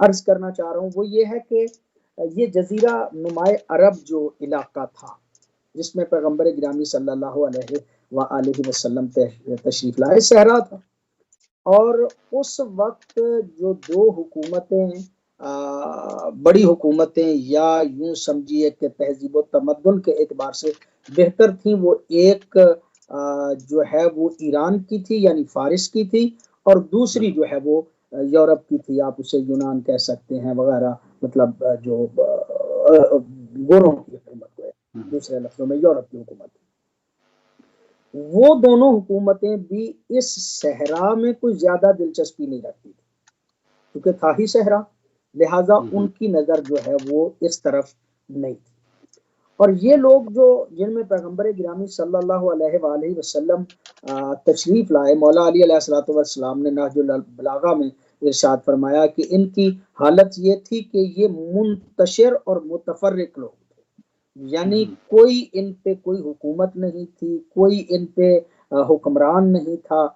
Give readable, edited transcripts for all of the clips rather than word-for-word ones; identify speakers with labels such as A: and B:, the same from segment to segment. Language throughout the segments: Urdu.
A: عرض کرنا چاہ رہا ہوں وہ یہ ہے کہ یہ جزیرہ نمائے عرب جو علاقہ تھا جس میں پیغمبر گرامی صلی اللہ علیہ وآلہ وسلم تشریف لائے، صحرا تھا، اور اس وقت جو دو حکومتیں بڑی حکومتیں یا یوں سمجھیے کہ تہذیب و تمدن کے اعتبار سے بہتر تھیں، وہ ایک جو ہے وہ ایران کی تھی یعنی فارس کی تھی، اور دوسری جو ہے وہ یورپ کی تھی، آپ اسے یونان کہہ سکتے ہیں وغیرہ، مطلب جو گوروں کی حکومت ہے، دوسرے لفظوں میں یورپ کی حکومت تھی۔ وہ دونوں حکومتیں بھی اس صحرا میں کوئی زیادہ دلچسپی نہیں رکھتی تھی کیونکہ تھا ہی صحرا، لہٰذا ان کی نظر جو ہے وہ اس طرف نہیں تھی۔ اور یہ لوگ جو جن میں پیغمبر گرامی صلی اللہ علیہ وآلہ وسلم تشریف لائے، مولا علی علیہ الصلوۃ والسلام نے نہج البلاغہ میں ارشاد فرمایا کہ ان کی حالت یہ تھی کہ یہ منتشر اور متفرق لوگ تھے، یعنی کوئی ان پہ کوئی حکومت نہیں تھی، کوئی ان پہ حکمران نہیں تھا،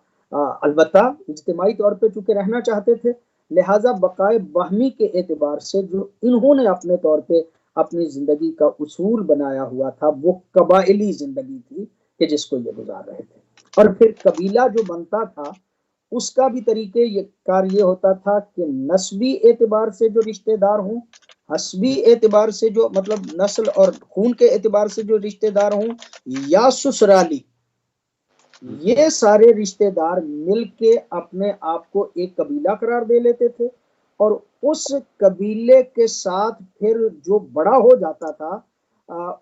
A: البتہ اجتماعی طور پہ چونکہ رہنا چاہتے تھے، لہٰذا بقائے باہمی کے اعتبار سے جو انہوں نے اپنے طور پہ اپنی زندگی کا اصول بنایا ہوا تھا وہ قبائلی زندگی تھی کہ جس کو یہ گزار رہے تھے۔ اور پھر قبیلہ جو بنتا تھا اس کا بھی طریقے کار یہ ہوتا تھا کہ نسبی اعتبار سے جو رشتہ دار ہوں، حسبی اعتبار سے جو مطلب نسل اور خون کے اعتبار سے جو رشتہ دار ہوں، یا سسرالی، یہ سارے رشتہ دار مل کے اپنے آپ کو ایک قبیلہ قرار دے لیتے تھے، اور اس قبیلے کے ساتھ پھر جو بڑا ہو جاتا تھا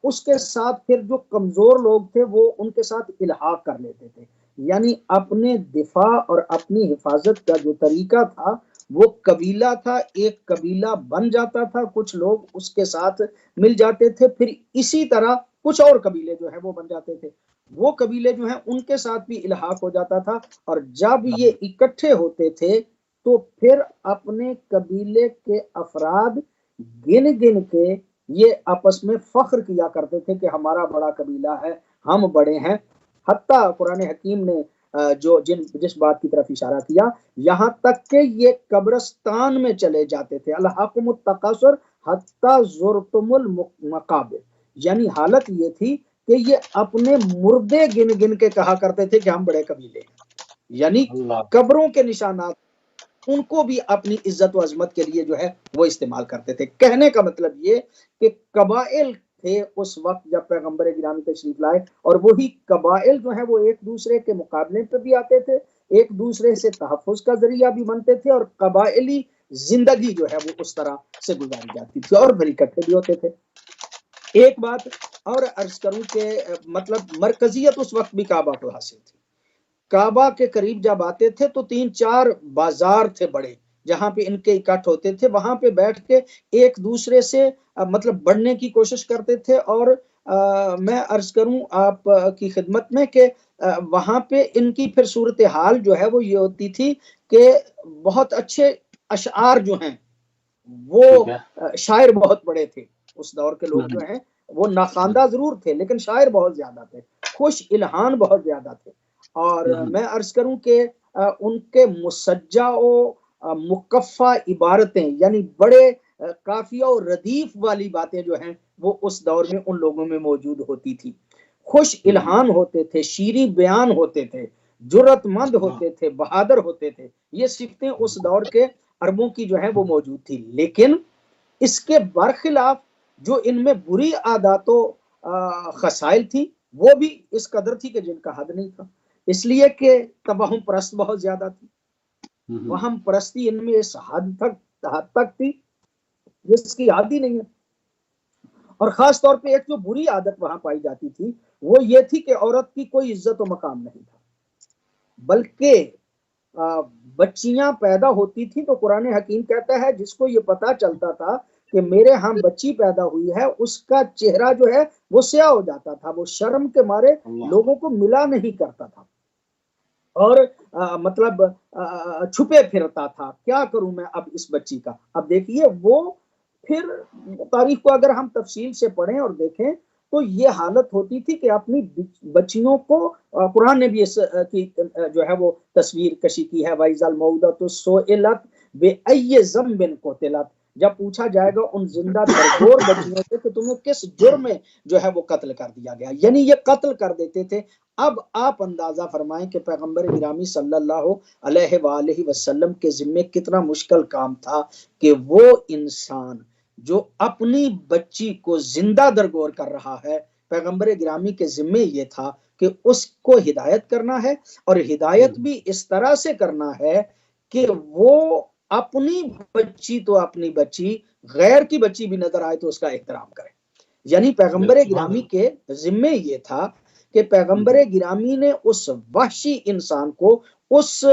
A: اس کے ساتھ پھر جو کمزور لوگ تھے وہ ان کے ساتھ الحاق کر لیتے تھے، یعنی اپنے دفاع اور اپنی حفاظت کا جو طریقہ تھا وہ قبیلہ تھا، ایک قبیلہ بن جاتا تھا، کچھ لوگ اس کے ساتھ مل جاتے تھے، پھر اسی طرح کچھ اور قبیلے جو ہیں وہ بن جاتے تھے، وہ قبیلے جو ہیں ان کے ساتھ بھی الحاق ہو جاتا تھا، اور جب یہ اکٹھے ہوتے تھے تو پھر اپنے قبیلے کے افراد گن گن کے یہ آپس میں فخر کیا کرتے تھے کہ ہمارا بڑا قبیلہ ہے، ہم بڑے ہیں۔ حتیٰ قرآن حکیم نے جس بات کی طرف اشارہ کیا، یہاں تک کہ یہ قبرستان میں چلے جاتے تھے، الہاکم التکاثر حتی زرتم المقابر، یعنی حالت یہ تھی کہ یہ اپنے مردے گن گن کے کہا کرتے تھے کہ ہم بڑے قبیلے ہیں، یعنی قبروں کے نشانات ان کو بھی اپنی عزت و عظمت کے لیے جو ہے وہ استعمال کرتے تھے۔ کہنے کا مطلب یہ کہ قبائل تھے اس وقت جب پیغمبر گرامی تشریف لائے، اور وہی قبائل جو ہیں وہ ایک دوسرے کے مقابلے پہ بھی آتے تھے، ایک دوسرے سے تحفظ کا ذریعہ بھی بنتے تھے، اور قبائلی زندگی جو ہے وہ اس طرح سے گزاری جاتی تھی، اور پھر اکٹھے بھی ہوتے تھے۔ ایک بات اور عرض کروں کہ مطلب مرکزیت اس وقت بھی کعبہ کو حاصل تھی۔ کعبہ کے قریب جب آتے تھے تو 3-4 بازار تھے بڑے جہاں پہ ان کے اکٹھ ہوتے تھے، وہاں پہ بیٹھ کے ایک دوسرے سے مطلب بڑھنے کی کوشش کرتے تھے، اور میں عرض کروں آپ کی خدمت میں کہ وہاں پہ ان کی پھر صورتحال جو ہے وہ یہ ہوتی تھی کہ بہت اچھے اشعار جو ہیں وہ شاعر بہت بڑے تھے اس دور کے لوگ جو ہیں وہ ناخواندہ ضرور تھے لیکن شاعر بہت زیادہ تھے، خوش الہان بہت زیادہ تھے، اور میں عرض کروں کہ ان کے مسجع و مکفہ عبارتیں یعنی بڑے قافیہ و ردیف والی باتیں جو ہیں وہ اس دور میں ان لوگوں میں موجود ہوتی تھی، خوش الہان ہوتے تھے، شیریں بیان ہوتے تھے، جرت مند ہوتے تھے، بہادر ہوتے تھے، یہ صفتیں اس دور کے عربوں کی جو ہیں وہ موجود تھی۔ لیکن اس کے برخلاف جو ان میں بری عادات و خصائل تھی وہ بھی اس قدر تھی کہ جن کا حد نہیں تھا، اس لیے کہ تباہم پرست بہت زیادہ تھی، وہم پرستی ان میں اس حد تک تھی جس کی حد ہی نہیں ہے۔ اور خاص طور پہ ایک جو بری عادت وہاں پائی جاتی تھی وہ یہ تھی کہ عورت کی کوئی عزت و مقام نہیں تھا، بلکہ بچیاں پیدا ہوتی تھی تو قرآن حکیم کہتا ہے جس کو یہ پتا چلتا تھا کہ میرے ہاں بچی پیدا ہوئی ہے اس کا چہرہ جو ہے وہ سیاہ ہو جاتا تھا، وہ شرم کے مارے لوگوں کو ملا نہیں کرتا تھا، اور مطلب چھپے پھرتا تھا، کیا کروں میں اب اس بچی کا۔ اب دیکھیے وہ پھر تاریخ کو اگر ہم تفصیل سے پڑھیں اور دیکھیں تو یہ حالت ہوتی تھی کہ اپنی بچیوں کو قرآن نے بھی اس کی جو ہے وہ تصویر کشی کی ہے، وَإِذَا الْمَوْءُودَةُ سُئِلَتْ بے ای ذنب قتلت، جب پوچھا جائے گا ان زندہ درگور بچیوں سے کہ تمہیں کس جرم میں جو ہے وہ قتل کر دیا گیا، یعنی یہ قتل کر دیتے تھے۔ اب آپ اندازہ فرمائیں کہ پیغمبر گرامی صلی اللہ علیہ وآلہ وسلم کے ذمے کتنا مشکل کام تھا کہ وہ انسان جو اپنی بچی کو زندہ درگور کر رہا ہے، پیغمبر گرامی کے ذمے یہ تھا کہ اس کو ہدایت کرنا ہے، اور ہدایت بھی اس طرح سے کرنا ہے کہ وہ اپنی بچی تو اپنی بچی، غیر کی بچی بھی نظر آئے تو اس کا احترام کرے۔ یعنی پیغمبر گرامی کے ذمے یہ تھا کہ پیغمبر گرامی نے اس وحشی انسان کو، اس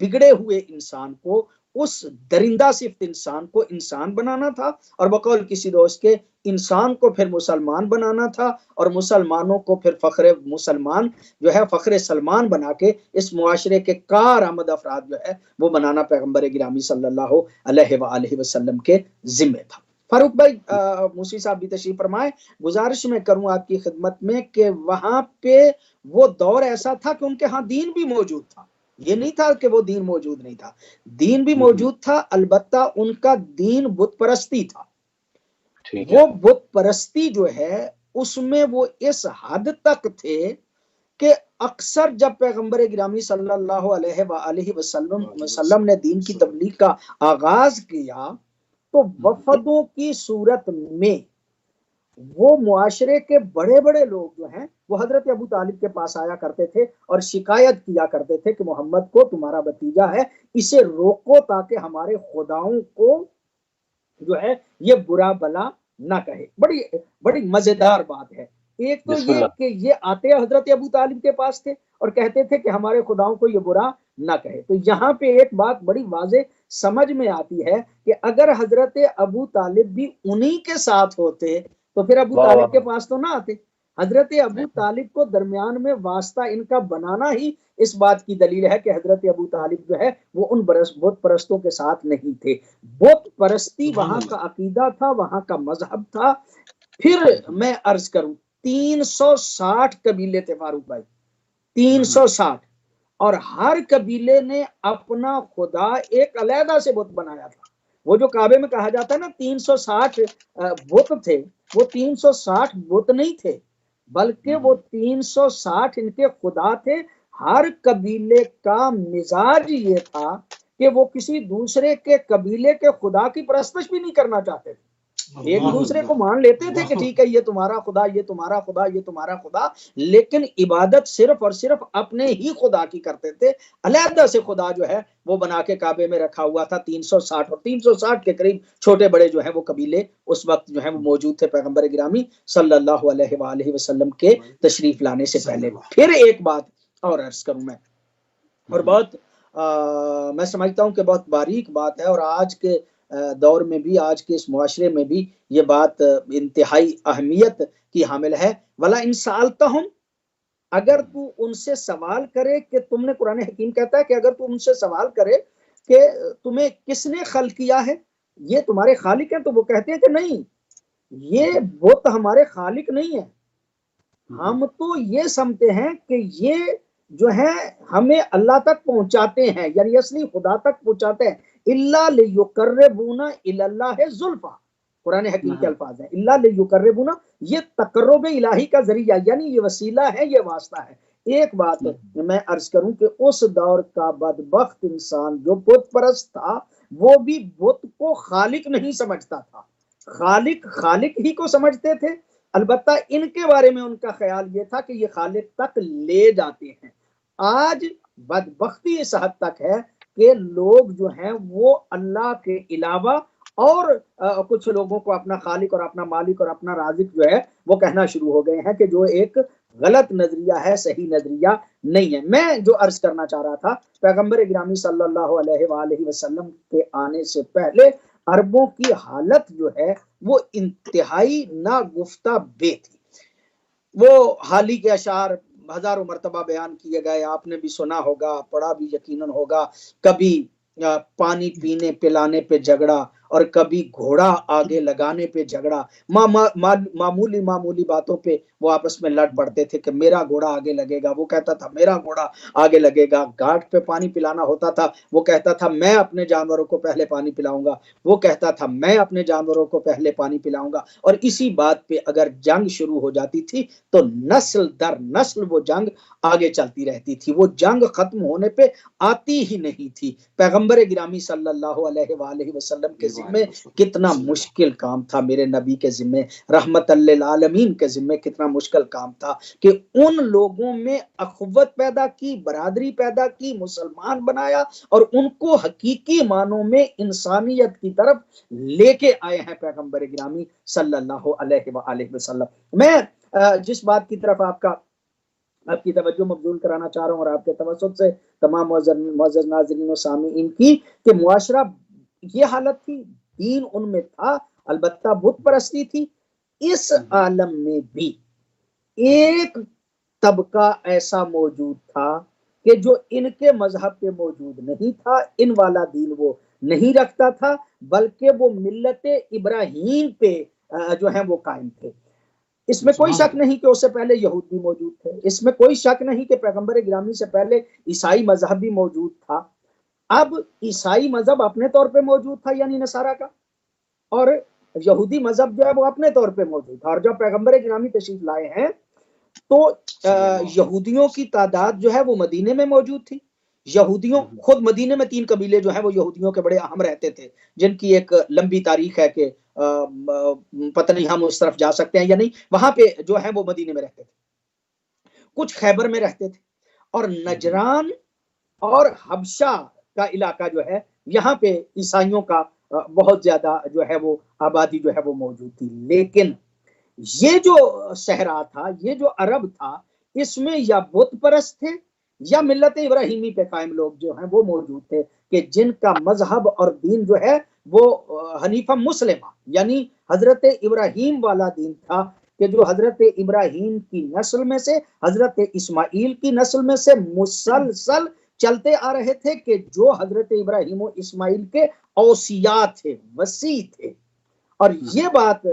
A: بگڑے ہوئے انسان کو، اس درندہ صفت انسان کو انسان بنانا تھا، اور بقول کسی دوست کے انسان کو پھر مسلمان بنانا تھا، اور مسلمانوں کو پھر فخر مسلمان جو ہے فخر سلمان بنا کے اس معاشرے کے کارآمد افراد جو ہے وہ بنانا پیغمبر گرامی صلی اللہ علیہ وآلہ وسلم کے ذمہ تھا۔ فاروق بھائی، موسی صاحب بھی تشریف فرمائے، گزارش میں کروں آپ کی خدمت میں کہ وہاں پہ وہ دور ایسا تھا کہ ان کے ہاں دین بھی موجود تھا، یہ نہیں تھا کہ وہ دین موجود نہیں تھا، دین بھی موجود تھا، البتہ ان کا دین بت پرستی تھا۔ وہ بت پرستی جو ہے اس میں وہ اس حد تک تھے کہ اکثر جب پیغمبر گرامی صلی اللہ علیہ وآلہ وسلم نے دین کی تبلیغ کا آغاز کیا تو وفدوں کی صورت میں وہ معاشرے کے بڑے بڑے لوگ جو ہیں وہ حضرت ابو طالب کے پاس آیا کرتے تھے اور شکایت کیا کرتے تھے کہ محمد کو تمہارا بھتیجا ہے، اسے روکو تاکہ ہمارے خداؤں کو جو ہے یہ برا بلا نہ کہے۔ بڑی بڑی مزیدار بات ہے۔ ایک تو یہ کہ یہ آتے حضرت ابو طالب کے پاس تھے اور کہتے تھے کہ ہمارے خداؤں کو یہ برا نہ کہے۔ تو یہاں پہ ایک بات بڑی واضح سمجھ میں آتی ہے کہ اگر حضرت ابو طالب بھی انہی کے ساتھ ہوتے تو پھر ابو طالب کے پاس تو نہ آتے۔ حضرت ابو طالب کو درمیان میں واسطہ ان کا بنانا ہی اس بات کی دلیل ہے کہ حضرت ابو طالب جو ہے وہ ان بت پرستوں کے ساتھ نہیں تھے۔ بت پرستی وہاں کا عقیدہ تھا، وہاں کا مذہب تھا۔ پھر میں عرض کروں 360 قبیلے تھے فاروق بھائی، 360، اور ہر قبیلے نے اپنا خدا ایک علیحدہ سے بت بنایا تھا۔ وہ جو کعبے میں کہا جاتا ہے نا 360 بت تھے، وہ 360 بت نہیں تھے بلکہ وہ 360 ان کے خدا تھے۔ ہر قبیلے کا مزاج یہ تھا کہ وہ کسی دوسرے کے قبیلے کے خدا کی پرستش بھی نہیں کرنا چاہتے تھے، ایک دوسرے کو مان لیتے تھے کہ ٹھیک ہے یہ تمہارا خدا، یہ تمہارا خدا، یہ تمہارا خدا، لیکن عبادت صرف اور صرف اپنے ہی خدا کی کرتے تھے۔ علیحدہ سے خدا جو ہے وہ بنا کے کعبے میں رکھا ہوا تھا 360، اور 360 کے قریب چھوٹے بڑے جو ہیں وہ قبیلے اس وقت جو ہیں وہ موجود تھے پیغمبر گرامی صلی اللہ علیہ وآلہ وسلم کے تشریف لانے سے پہلے۔ پھر ایک بات اور عرض کروں میں، اور بہت میں سمجھتا ہوں کہ بہت باریک بات ہے، اور آج کے دور میں بھی، آج کے اس معاشرے میں بھی یہ بات انتہائی اہمیت کی حامل ہے۔ وَلَا إِن سَأَلْتَهُمْ، اگر تو ان سے سوال کرے کہ تم نے، قرآن حکیم کہتا ہے کہ اگر تو ان سے سوال کرے کہ تمہیں کس نے خلق کیا ہے، یہ تمہارے خالق ہیں، تو وہ کہتے ہیں کہ نہیں، یہ بت ہمارے خالق نہیں ہے، ہم تو یہ سمجھتے ہیں کہ یہ جو ہے ہمیں اللہ تک پہنچاتے ہیں، یعنی اصلی خدا تک پہنچاتے ہیں۔ اِلَّا لِيُقَرِّبُونَ إِلَى اللَّهِ زُلْفَىٰ، قرآن حکیم کے الفاظ ہیں، اِلَّا لِيُقَرِّبُونَ، یہ تقرب الہی کا ذریعہ، یعنی یہ وسیلہ ہے، یہ واسطہ ہے۔ ایک بات میں عرض کروں کہ اس دور کا بدبخت انسان جو بت پرست تھا وہ بھی بت کو خالق نہیں سمجھتا تھا، خالق ہی کو سمجھتے تھے، البتہ ان کے بارے میں ان کا خیال یہ تھا کہ یہ خالق تک لے جاتے ہیں۔ آج بدبختی اس حد تک ہے کہ لوگ جو ہیں وہ اللہ کے علاوہ اور کچھ لوگوں کو اپنا خالق اور اپنا مالک اور اپنا رازق جو ہے وہ کہنا شروع ہو گئے ہیں، کہ جو ایک غلط نظریہ ہے، صحیح نظریہ نہیں ہے۔ میں جو عرض کرنا چاہ رہا تھا، پیغمبر گرامی صلی اللہ علیہ وآلہ وسلم کے آنے سے پہلے عربوں کی حالت جو ہے وہ انتہائی ناگفتہ بے تھی۔ وہ حالی کے اشعار ہزاروں مرتبہ بیان کیے گئے، آپ نے بھی سنا ہوگا، پڑھا بھی یقیناً ہوگا، کبھی پانی پینے پلانے پہ جھگڑا، اور کبھی گھوڑا آگے لگانے پہ جھگڑا، معمولی معمولی باتوں پہ وہ آپس میں لڑ پڑتے تھے کہ میرا گھوڑا آگے لگے گا، وہ کہتا تھا میرا گھوڑا آگے لگے گا، گھاٹ پہ پانی پلانا ہوتا تھا، وہ کہتا تھا میں اپنے جانوروں کو پہلے پانی پلاؤں گا، وہ کہتا تھا میں اپنے جانوروں کو پہلے پانی پلاؤں گا، اور اسی بات پہ اگر جنگ شروع ہو جاتی تھی تو نسل در نسل وہ جنگ آگے چلتی رہتی تھی، وہ جنگ ختم ہونے پہ آتی ہی نہیں تھی۔ پیغمبر گرامی صلی اللہ علیہ وآلہ وسلم کے ذمے کتنا مشکل کام تھا، میرے نبی کے ذمے رحمت للعالمین کے ذمے کتنا مشکل کام تھا کہ ان لوگوں میں اخوت پیدا کی، برادری پیدا کی، مسلمان بنایا، اور ان کو حقیقی معنوں میں انسانیت کی طرف لے کے آئے ہیں پیغمبر گرامی صلی اللہ علیہ وآلہ وسلم۔ میں جس بات کی طرف آپ کی توجہ مبذول کرانا چاہ رہا ہوں اور آپ کے توسط سے تمام معزز ناظرین و سامعین کی، کہ معاشرہ یہ حالت تھی، دین ان میں تھا، البتہ بت پرستی تھی۔ اس عالم میں بھی ایک طبقہ ایسا موجود تھا کہ جو ان کے مذہب پہ موجود نہیں تھا، ان والا دین وہ نہیں رکھتا تھا، بلکہ وہ ملت ابراہیم پہ جو ہے وہ قائم تھے۔ اس میں کوئی شک نہیں کہ اس سے پہلے یہود بھی موجود تھے، اس میں کوئی شک نہیں کہ پیغمبر گرامی سے پہلے عیسائی مذہب بھی موجود تھا۔ اب عیسائی مذہب اپنے طور پہ موجود تھا یعنی نصارہ کا، اور یہودی مذہب جو ہے وہ اپنے طور پہ موجود تھا، اور جب پیغمبر گرامی تشریف لائے ہیں تو یہودیوں کی تعداد جو ہے وہ مدینے میں موجود تھی۔ یہودیوں خود مدینے میں 3 قبیلے جو ہیں وہ یہودیوں کے بڑے اہم رہتے تھے، جن کی ایک لمبی تاریخ ہے کہ پتہ نہیں ہم اس طرف جا سکتے ہیں یا نہیں، وہاں پہ جو ہے وہ مدینے میں رہتے تھے، کچھ خیبر میں رہتے تھے، اور نجران اور حبشہ کا علاقہ جو ہے یہاں پہ عیسائیوں کا بہت زیادہ جو ہے وہ آبادی جو ہے وہ موجود تھی۔ لیکن یہ جو صحرا تھا، یہ جو عرب تھا، اس میں یا بت پرست تھے یا ملت ابراہیمی پہ قائم لوگ جو ہیں وہ موجود تھے، کہ جن کا مذہب اور دین جو ہے وہ حنیفہ مسلمہ یعنی حضرت ابراہیم والا دین تھا، کہ جو حضرت ابراہیم کی نسل میں سے، حضرت اسماعیل کی نسل میں سے مسلسل چلتے آ رہے تھے، کہ جو حضرت ابراہیم و اسماعیل کے اوصیاء تھے، وصی تھے۔ اور یہ بات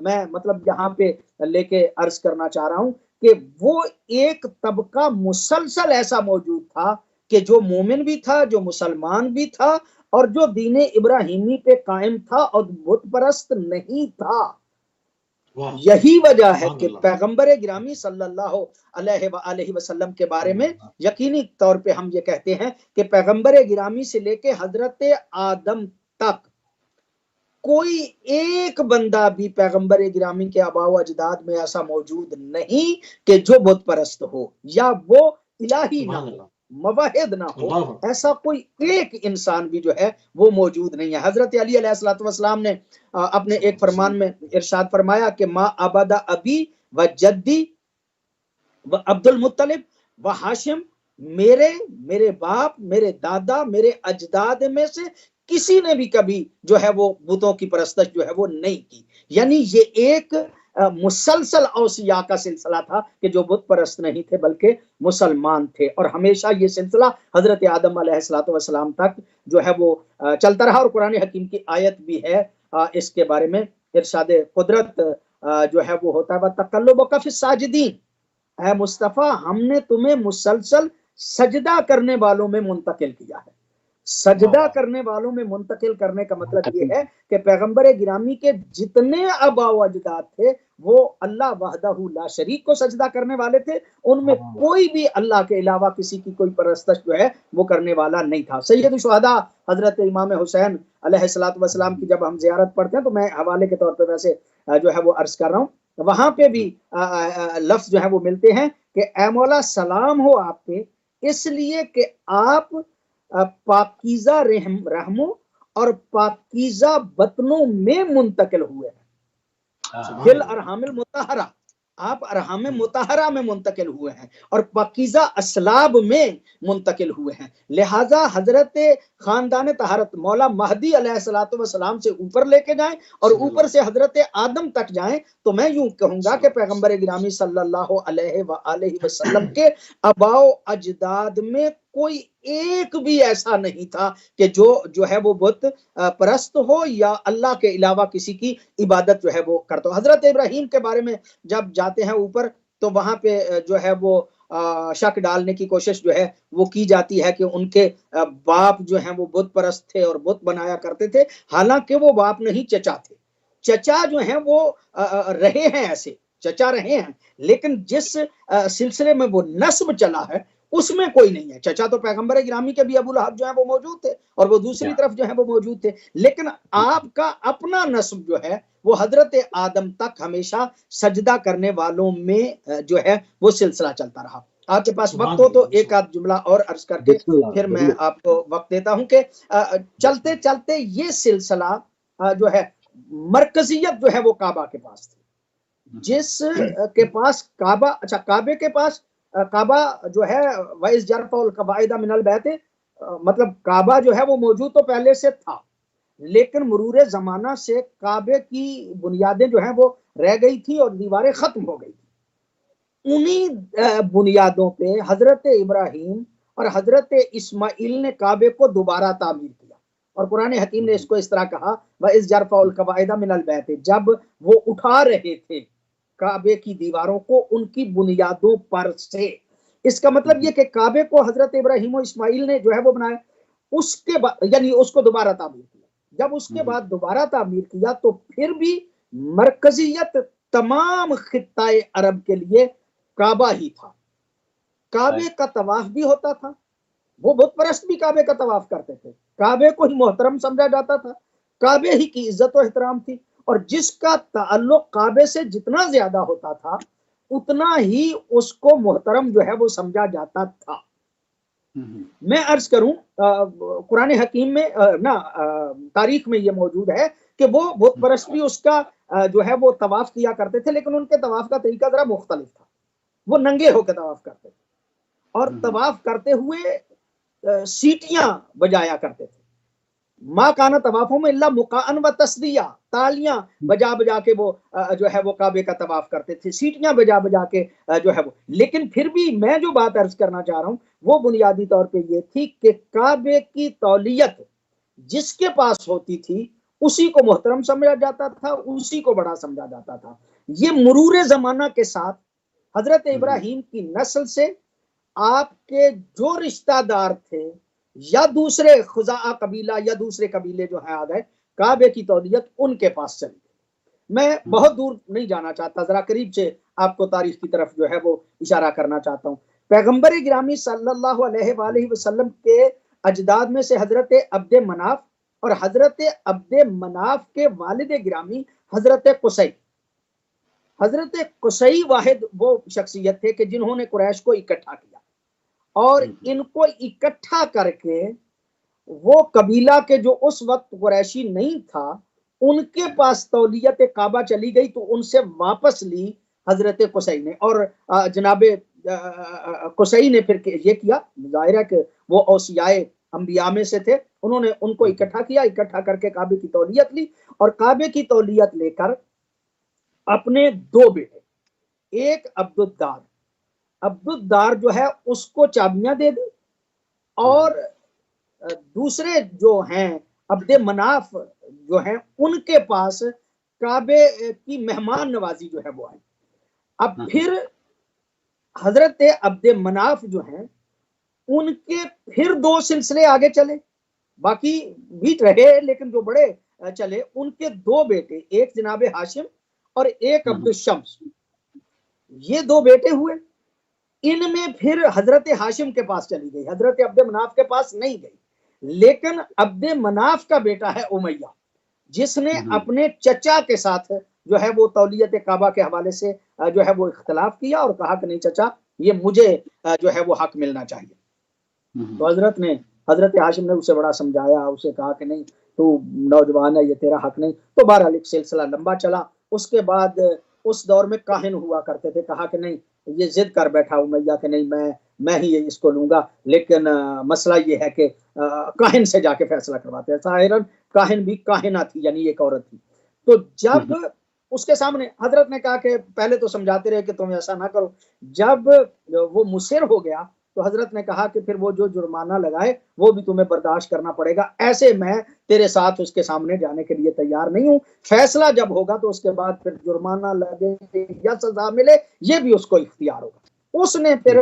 A: میں مطلب یہاں پہ لے کے عرض کرنا چاہ رہا ہوں کہ وہ ایک طبقہ مسلسل ایسا موجود تھا کہ جو مومن بھی تھا، جو مسلمان بھی تھا، اور جو دین ابراہیمی پہ قائم تھا اور بت پرست نہیں تھا۔ یہی وجہ ہے کہ پیغمبر گرامی صلی اللہ علیہ وآلہ وسلم کے بارے میں یقینی طور پہ ہم یہ کہتے ہیں کہ پیغمبر گرامی سے لے کے حضرت آدم تک کوئی ایک بندہ بھی پیغمبر گرامی کے آباء و اجداد میں ایسا موجود نہیں کہ جو بت پرست ہو یا وہ الہی نہ ہو، موحد نہ ہو، ایسا کوئی ایک انسان بھی جو ہے وہ موجود نہیں ہے۔ حضرت علی علیہ الصلوۃ والسلام نے اپنے ایک فرمان میں ارشاد فرمایا کہ ما عبد ابی و جدی و عبد المطلب و ہاشم، میرے باپ، میرے دادا، میرے اجداد میں سے کسی نے بھی کبھی جو ہے وہ بتوں کی پرستش جو ہے وہ نہیں کی۔ یعنی یہ ایک مسلسل اوصیاء کا سلسلہ تھا کہ جو بت پرست نہیں تھے بلکہ مسلمان تھے، اور ہمیشہ یہ سلسلہ حضرت آدم علیہ السلام تک جو ہے وہ چلتا رہا، اور قرآن حکیم کی آیت بھی ہے اس کے بارے میں، ارشاد قدرت جو ہے وہ ہوتا ہے وَتَقَلُّبَكَ فِي السَّاجِدِينَ، اے مصطفیٰ ہم نے تمہیں مسلسل سجدہ کرنے والوں میں منتقل کیا ہے۔ سجدہ کرنے والوں میں منتقل کرنے کا مطلب یہ ہے کہ پیغمبر گرامی کے جتنے آباء و اجداد تھے وہ اللہ وحدہ لا شریک کو سجدہ کرنے والے تھے، ان میں کوئی بھی اللہ کے علاوہ کسی کی کوئی پرستش جو ہے وہ کرنے والا نہیں تھا۔ سید الشہداء حضرت امام حسین علیہ السلام کی جب ہم زیارت پڑھتے ہیں تو میں حوالے کے طور پہ ویسے جو ہے وہ عرض کر رہا ہوں، وہاں پہ بھی لفظ جو ہے وہ ملتے ہیں کہ اے مولا سلام ہو آپ پہ، اس لیے کہ آپ پاکیزہ رحموں اور پاکیزہ بطنوں میں منتقل ہوئے ہیں، دل ارحام المطہرہ، آپ ارحام مطہرہ میں منتقل ہوئے ہیں اور پاکیزہ اسلاب میں منتقل ہوئے ہیں، لہٰذا حضرت خاندان طہارت مولا مہدی علیہ السلام سے اوپر لے کے جائیں اور اوپر سے حضرت آدم تک جائیں تو میں یوں کہوں گا کہ پیغمبر گرامی صلی اللہ علیہ وآلہ وسلم کے آباء و اجداد میں کوئی ایک بھی ایسا نہیں تھا کہ جو ہے وہ بت پرست ہو یا اللہ کے علاوہ کسی کی عبادت جو ہے وہ کرتا ہو۔ حضرت ابراہیم کے بارے میں جب جاتے ہیں اوپر تو وہاں پہ جو ہے وہ شک ڈالنے کی کوشش جو ہے وہ کی جاتی ہے کہ ان کے باپ جو ہیں وہ بت پرست تھے اور بت بنایا کرتے تھے، حالانکہ وہ باپ نہیں چچا تھے۔ چچا جو ہیں وہ رہے ہیں، ایسے چچا رہے ہیں، لیکن جس سلسلے میں وہ نسب چلا ہے اس میں کوئی نہیں ہے۔ چچا تو پیغمبر گرامی کے بھی ابو لہب جو ہیں وہ موجود تھے اور وہ دوسری طرف جو ہے وہ موجود تھے، لیکن آپ کا اپنا نسب جو ہے وہ حضرت آدم تک ہمیشہ سجدہ کرنے والوں میں جو ہے وہ سلسلہ چلتا رہا۔ آپ کے پاس وقت ہو تو ایک آدھ جملہ اور عرض کر کے پھر میں آپ کو وقت دیتا ہوں کہ چلتے چلتے یہ سلسلہ جو ہے مرکزیت جو ہے وہ کعبہ کے پاس تھی، جس کے پاس کعبہ، اچھا کعبے کے پاس کعبہ جو ہے وَإِذْ جَرْفَعُ الْقَوَاعِدَ مِنَ الْبَيْتِ، مطلب کعبہ جو ہے وہ موجود تو پہلے سے تھا، لیکن مرور زمانہ سے کعبے کی بنیادیں جو ہیں وہ رہ گئی تھی اور دیواریں ختم ہو گئی تھی۔ انہی بنیادوں پہ حضرت ابراہیم اور حضرت اسماعیل نے کعبے کو دوبارہ تعمیر کیا، اور قرآن حکیم نے اس کو اس طرح کہا وَإِذْ جَرْفَعُ الْقَوَاعِدَ مِنَ الْبَيْتِ، جب وہ اٹھا رہے تھے کعبے کی دیواروں کو ان کی بنیادوں پر سے۔ اس کا مطلب یہ کہ کعبے کو حضرت ابراہیم و اسماعیل نے جو ہے وہ بنایا، اس کے بعد یعنی اس کو دوبارہ تعمیر کیا۔ جب اس کے بعد دوبارہ تعمیر کیا تو پھر بھی مرکزیت تمام خطہ عرب کے لیے کعبہ ہی تھا۔ کعبے کا طواف بھی ہوتا تھا، وہ بت پرست بھی کعبے کا طواف کرتے تھے، کعبے کو ہی محترم سمجھا جاتا تھا، کعبے ہی کی عزت و احترام تھی، اور جس کا تعلق کعبے سے جتنا زیادہ ہوتا تھا اتنا ہی اس کو محترم جو ہے وہ سمجھا جاتا تھا۔ میں عرض کروں قرآن حکیم میں تاریخ میں یہ موجود ہے کہ وہ بت پرست بھی اس کا جو ہے وہ طواف کیا کرتے تھے، لیکن ان کے طواف کا طریقہ ذرا مختلف تھا۔ وہ ننگے ہو کے طواف کرتے تھے اور طواف کرتے ہوئے سیٹیاں بجایا کرتے تھے۔ ما کانا طوافوں میں اللہ مقاءن و تصدیہ، تالیاں بجا بجا کے وہ جو ہے وہ کعبے کا طواف کرتے تھے، سیٹیاں بجا بجا کے جو ہے وہ۔ لیکن پھر بھی میں جو بات عرض کرنا چاہ رہا ہوں وہ بنیادی طور پہ یہ تھی کہ کعبے کی تولیت جس کے پاس ہوتی تھی اسی کو محترم سمجھا جاتا تھا، اسی کو بڑا سمجھا جاتا تھا۔ یہ مرور زمانہ کے ساتھ حضرت ابراہیم کی نسل سے آپ کے جو رشتہ دار تھے یا دوسرے خزاعہ قبیلہ یا دوسرے قبیلے جو ہیں آ گئے، کعبے کی تولیت ان کے پاس چلی گئی۔ میں بہت دور نہیں جانا چاہتا، ذرا قریب سے آپ کو تاریخ کی طرف جو ہے وہ اشارہ کرنا چاہتا ہوں۔ پیغمبر گرامی صلی اللہ علیہ وآلہ وسلم کے اجداد میں سے حضرت عبد مناف اور حضرت عبد مناف کے والد گرامی حضرت قصی، حضرت قصی واحد وہ شخصیت تھے کہ جنہوں نے قریش کو اکٹھا کیا، اور ان کو اکٹھا کر کے وہ قبیلہ کے جو اس وقت قریشی نہیں تھا ان کے پاس تولیت کعبہ چلی گئی تو ان سے واپس لی حضرت قصی نے، اور جناب قصی نے پھر یہ کیا، ظاہر ہے کہ وہ اوصیاء انبیاء میں سے تھے، انہوں نے ان کو اکٹھا کیا، اکٹھا کر کے کعبے کی تولیت لی، اور کعبے کی تولیت لے کر اپنے دو بیٹے، ایک عبدالدار جو ہے اس کو چابیاں دے دی، اور دوسرے جو ہیں عبد مناف جو ہیں ان کے پاس کعبے کی مہمان نوازی جو ہے وہ آئی۔ اب پھر حضرت عبد مناف جو ہیں ان کے پھر دو سلسلے آگے چلے، باقی بھی رہے لیکن جو بڑے چلے ان کے دو بیٹے، ایک جناب ہاشم اور ایک عبد الشمس، یہ دو بیٹے ہوئے۔ ان میں پھر حضرت ہاشم کے پاس چلی گئی، حضرت عبد مناف کے پاس نہیں گئی، لیکن عبد مناف کا بیٹا ہے امیہ جس نے اپنے چچا کے ساتھ جو ہے وہ تولیت کعبہ کے حوالے سے جو ہے وہ اختلاف کیا اور کہا کہ نہیں چچا یہ مجھے جو ہے وہ حق ملنا چاہیے۔ تو حضرت ہاشم نے اسے بڑا سمجھایا، اسے کہا کہ نہیں تو نوجوان ہے، یہ تیرا حق نہیں۔ تو بہرحال ایک سلسلہ لمبا چلا۔ اس کے بعد اس دور میں کاہن ہوا کرتے تھے، کہا کہ نہیں یہ ضد کر بیٹھا امیہ کہ نہیں میں ہی اس کو لوں گا، لیکن مسئلہ یہ ہے کہ کاہن سے جا کے فیصلہ کرواتے ہیں۔ ظاہراً کاہن بھی کاہنہ تھی، یعنی ایک عورت تھی۔ تو جب اس کے سامنے حضرت نے کہا کہ پہلے تو سمجھاتے رہے کہ تم ایسا نہ کرو، جب وہ مصر ہو گیا تو حضرت نے کہا کہ پھر وہ جو جرمانہ لگائے وہ بھی تمہیں برداشت کرنا پڑے گا، ایسے میں تیرے ساتھ اس کے سامنے جانے کے لیے تیار نہیں ہوں، فیصلہ جب ہوگا تو اس کے بعد پھر جرمانہ لگے یا سزا ملے یہ بھی اس کو اختیار ہوگا۔ اس نے پھر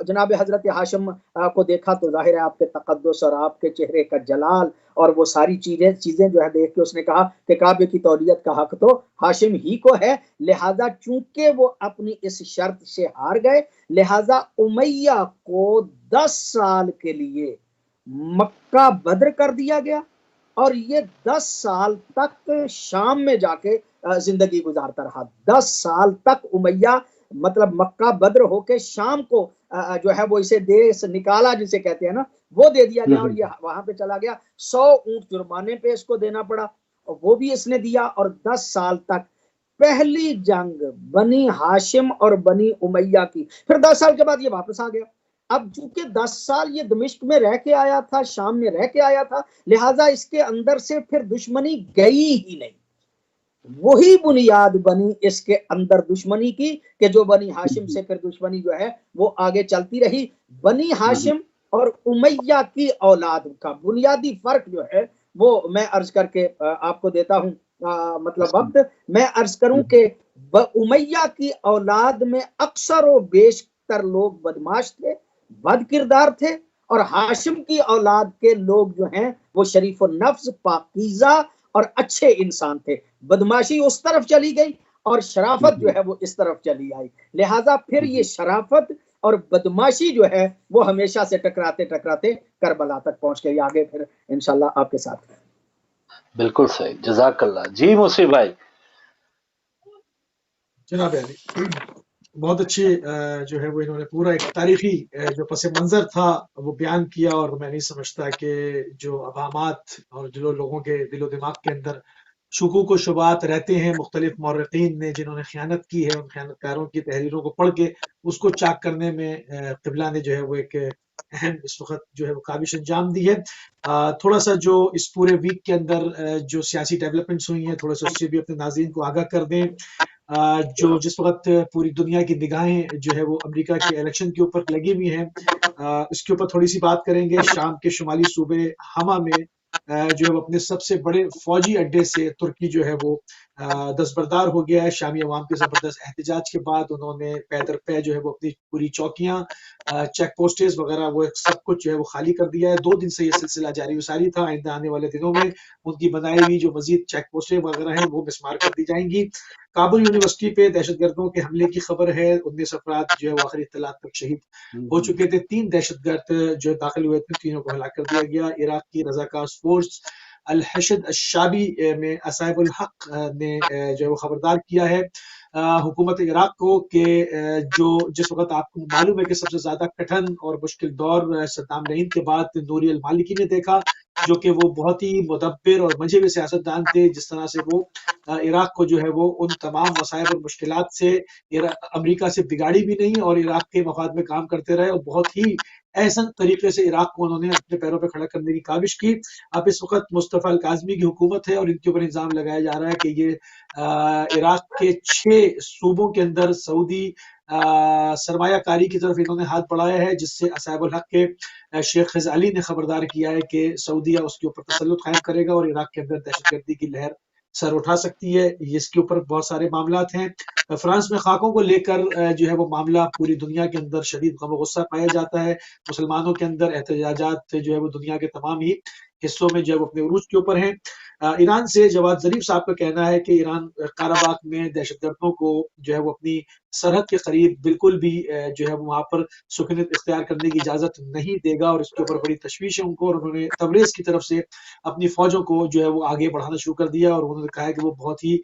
A: جناب حضرت ہاشم کو دیکھا تو ظاہر ہے آپ کے تقدس اور آپ کے چہرے کا جلال اور وہ ساری چیزیں جو ہے دیکھ کے اس نے کہا کہ کعبے کی تولیت کا حق تو ہاشم ہی کو ہے، لہذا چونکہ وہ اپنی اس شرط سے ہار گئے لہذا امیہ کو 10 سال کے لیے مکہ بدر کر دیا گیا، اور یہ 10 سال تک شام میں جا کے زندگی گزارتا رہا۔ 10 سال تک امیہ مطلب مکہ بدر ہو کے شام کو جو ہے وہ اسے دیس نکالا جسے کہتے ہیں نا وہ دے دیا گیا، اور یہ وہاں پہ چلا گیا۔ 100 اونٹ جرمانے پہ اس کو دینا پڑا، اور وہ بھی اس نے دیا، اور 10 سال تک پہلی جنگ بنی ہاشم اور بنی امیہ کی، پھر 10 سال کے بعد یہ واپس آ گیا۔ اب چونکہ 10 سال یہ دمشق میں رہ کے آیا تھا، شام میں رہ کے آیا تھا، لہٰذا اس کے اندر سے پھر دشمنی گئی ہی نہیں، وہی بنیاد بنی اس کے اندر دشمنی کی کہ جو بنی ہاشم سے پھر دشمنی جو ہے وہ آگے چلتی رہی۔ بنی ہاشم اور امیہ کی اولاد کا بنیادی فرق جو ہے وہ میں عرض کر کے آپ کو دیتا ہوں مطلب وقت، میں عرض کروں کہ امیہ کی اولاد میں اکثر و بیشتر لوگ بدماش تھے، بد کردار تھے، اور ہاشم کی اولاد کے لوگ جو ہیں وہ شریف النفس، پاکیزہ اور اچھے انسان تھے۔ بدماشی اس طرف چلی گئی اور شرافت جو ہے وہ اس طرف چلی آئی، لہٰذا پھر یہ شرافت اور بدماشی جو ہے وہ ہمیشہ سے ٹکراتے ٹکراتے کربلا تک پہنچ گئی۔ آگے پھر انشاءاللہ آپ کے ساتھ۔
B: بالکل صحیح، جزاک اللہ۔ جی موسی بھائی۔
C: جناب علی بہت اچھی جو ہے وہ انہوں نے پورا ایک تاریخی جو پس منظر تھا وہ بیان کیا، اور میں نہیں سمجھتا کہ جو ابہامات اور جو لوگوں کے دل و دماغ کے اندر شکوک و شبہات رہتے ہیں، مختلف مورخین نے جنہوں نے خیانت کی ہے ان خیانت کاروں کی تحریروں کو پڑھ کے اس کو چاک کرنے میں قبلہ نے جو ہے وہ ایک اہم اس وقت جو ہے وہ کاوش انجام دی ہے۔ تھوڑا سا جو اس پورے ویک کے اندر جو سیاسی ڈیولپمنٹس ہوئی ہیں تھوڑا سا اس سے بھی اپنے ناظرین کو آگاہ کر دیں۔ جو جس وقت پوری دنیا کی نگاہیں جو ہے وہ امریکہ کے الیکشن کے اوپر لگی ہوئی ہیں، اس کے اوپر تھوڑی سی بات کریں گے۔ شام کے شمالی صوبے حما میں جو ہے وہ اپنے سب سے بڑے فوجی اڈے سے ترکی جو ہے وہ دستبردار ہو گیا ہے۔ شامی عوام کے زبردست احتجاج کے بعد انہوں نے پے در پے جو ہے وہ اپنی پوری چوکیاں، چیک پوسٹز وغیرہ وہ سب کچھ جو ہے وہ خالی کر دیا ہے۔ 2 دن سے یہ سلسلہ جاری و ساری تھا، آئندہ آنے والے دنوں میں ان کی بنائی ہوئی جو مزید چیک پوسٹیں وغیرہ ہیں وہ مسمار کر دی جائیں گی۔ کابل یونیورسٹی پہ دہشت گردوں کے حملے کی خبر ہے، 19 افراد جو ہے وہ آخری اطلاعات تک شہید ہو چکے تھے۔ 3 دہشت گرد جو داخل ہوئے تھے، تینوں کو ہلاک کر دیا گیا۔ عراق کی رضاکار فورس الحشد الشعبی میں اسائب الحق نے جو ہے وہ خبردار کیا ہے حکومت عراق کو کہ جو جس وقت آپ کو معلوم ہے کہ سب سے زیادہ کٹھن اور مشکل دور صدام رحیم کے بعد نوری المالکی نے دیکھا، جو کہ وہ بہت ہی مدبر اور مجھے سیاستدان تھے، جس طرح سے وہ عراق کو جو ہے وہ ان تمام مسائل اور مشکلات سے امریکہ سے بگاڑی بھی نہیں اور عراق کے مفاد میں کام کرتے رہے، اور بہت ہی احسن طریقے سے عراق کو انہوں نے اپنے پیروں پہ کھڑا کرنے کی کاوش کی۔ اب اس وقت مصطفیٰ الکاظمی کی حکومت ہے اور ان کے اوپر الزام لگایا جا رہا ہے کہ یہ عراق کے 6 صوبوں کے اندر سعودی سرمایہ کاری کی طرف انہوں نے ہاتھ بڑھایا ہے، جس سے اسائب الحق کے شیخ خضر علی نے خبردار کیا ہے کہ سعودیہ اس کے اوپر تسلط قائم کرے گا اور عراق کے اندر دہشت گردی کی لہر سر اٹھا سکتی ہے۔ اس کے اوپر بہت سارے معاملات ہیں۔ فرانس میں خاکوں کو لے کر جو ہے وہ معاملہ پوری دنیا کے اندر شدید غم و غصہ پایا جاتا ہے۔ مسلمانوں کے اندر احتجاجات جو ہے وہ دنیا کے تمام ہی حصوں میں جو ہے وہ اپنے عروج کے اوپر ہیں۔ ایران سے جواد ظریف صاحب کا کہنا ہے کہ ایران قرہ باغ میں دہشت گردوں کو جو ہے وہ اپنی سرحد کے قریب بالکل بھی جو ہے وہاں پر سکونت اختیار کرنے کی اجازت نہیں دے گا، اور اس کے اوپر بڑی تشویش ہے ان کو، اور انہوں نے تبریز کی طرف سے اپنی فوجوں کو جو ہے وہ آگے بڑھانا شروع کر دیا، اور انہوں نے کہا ہے کہ وہ بہت ہی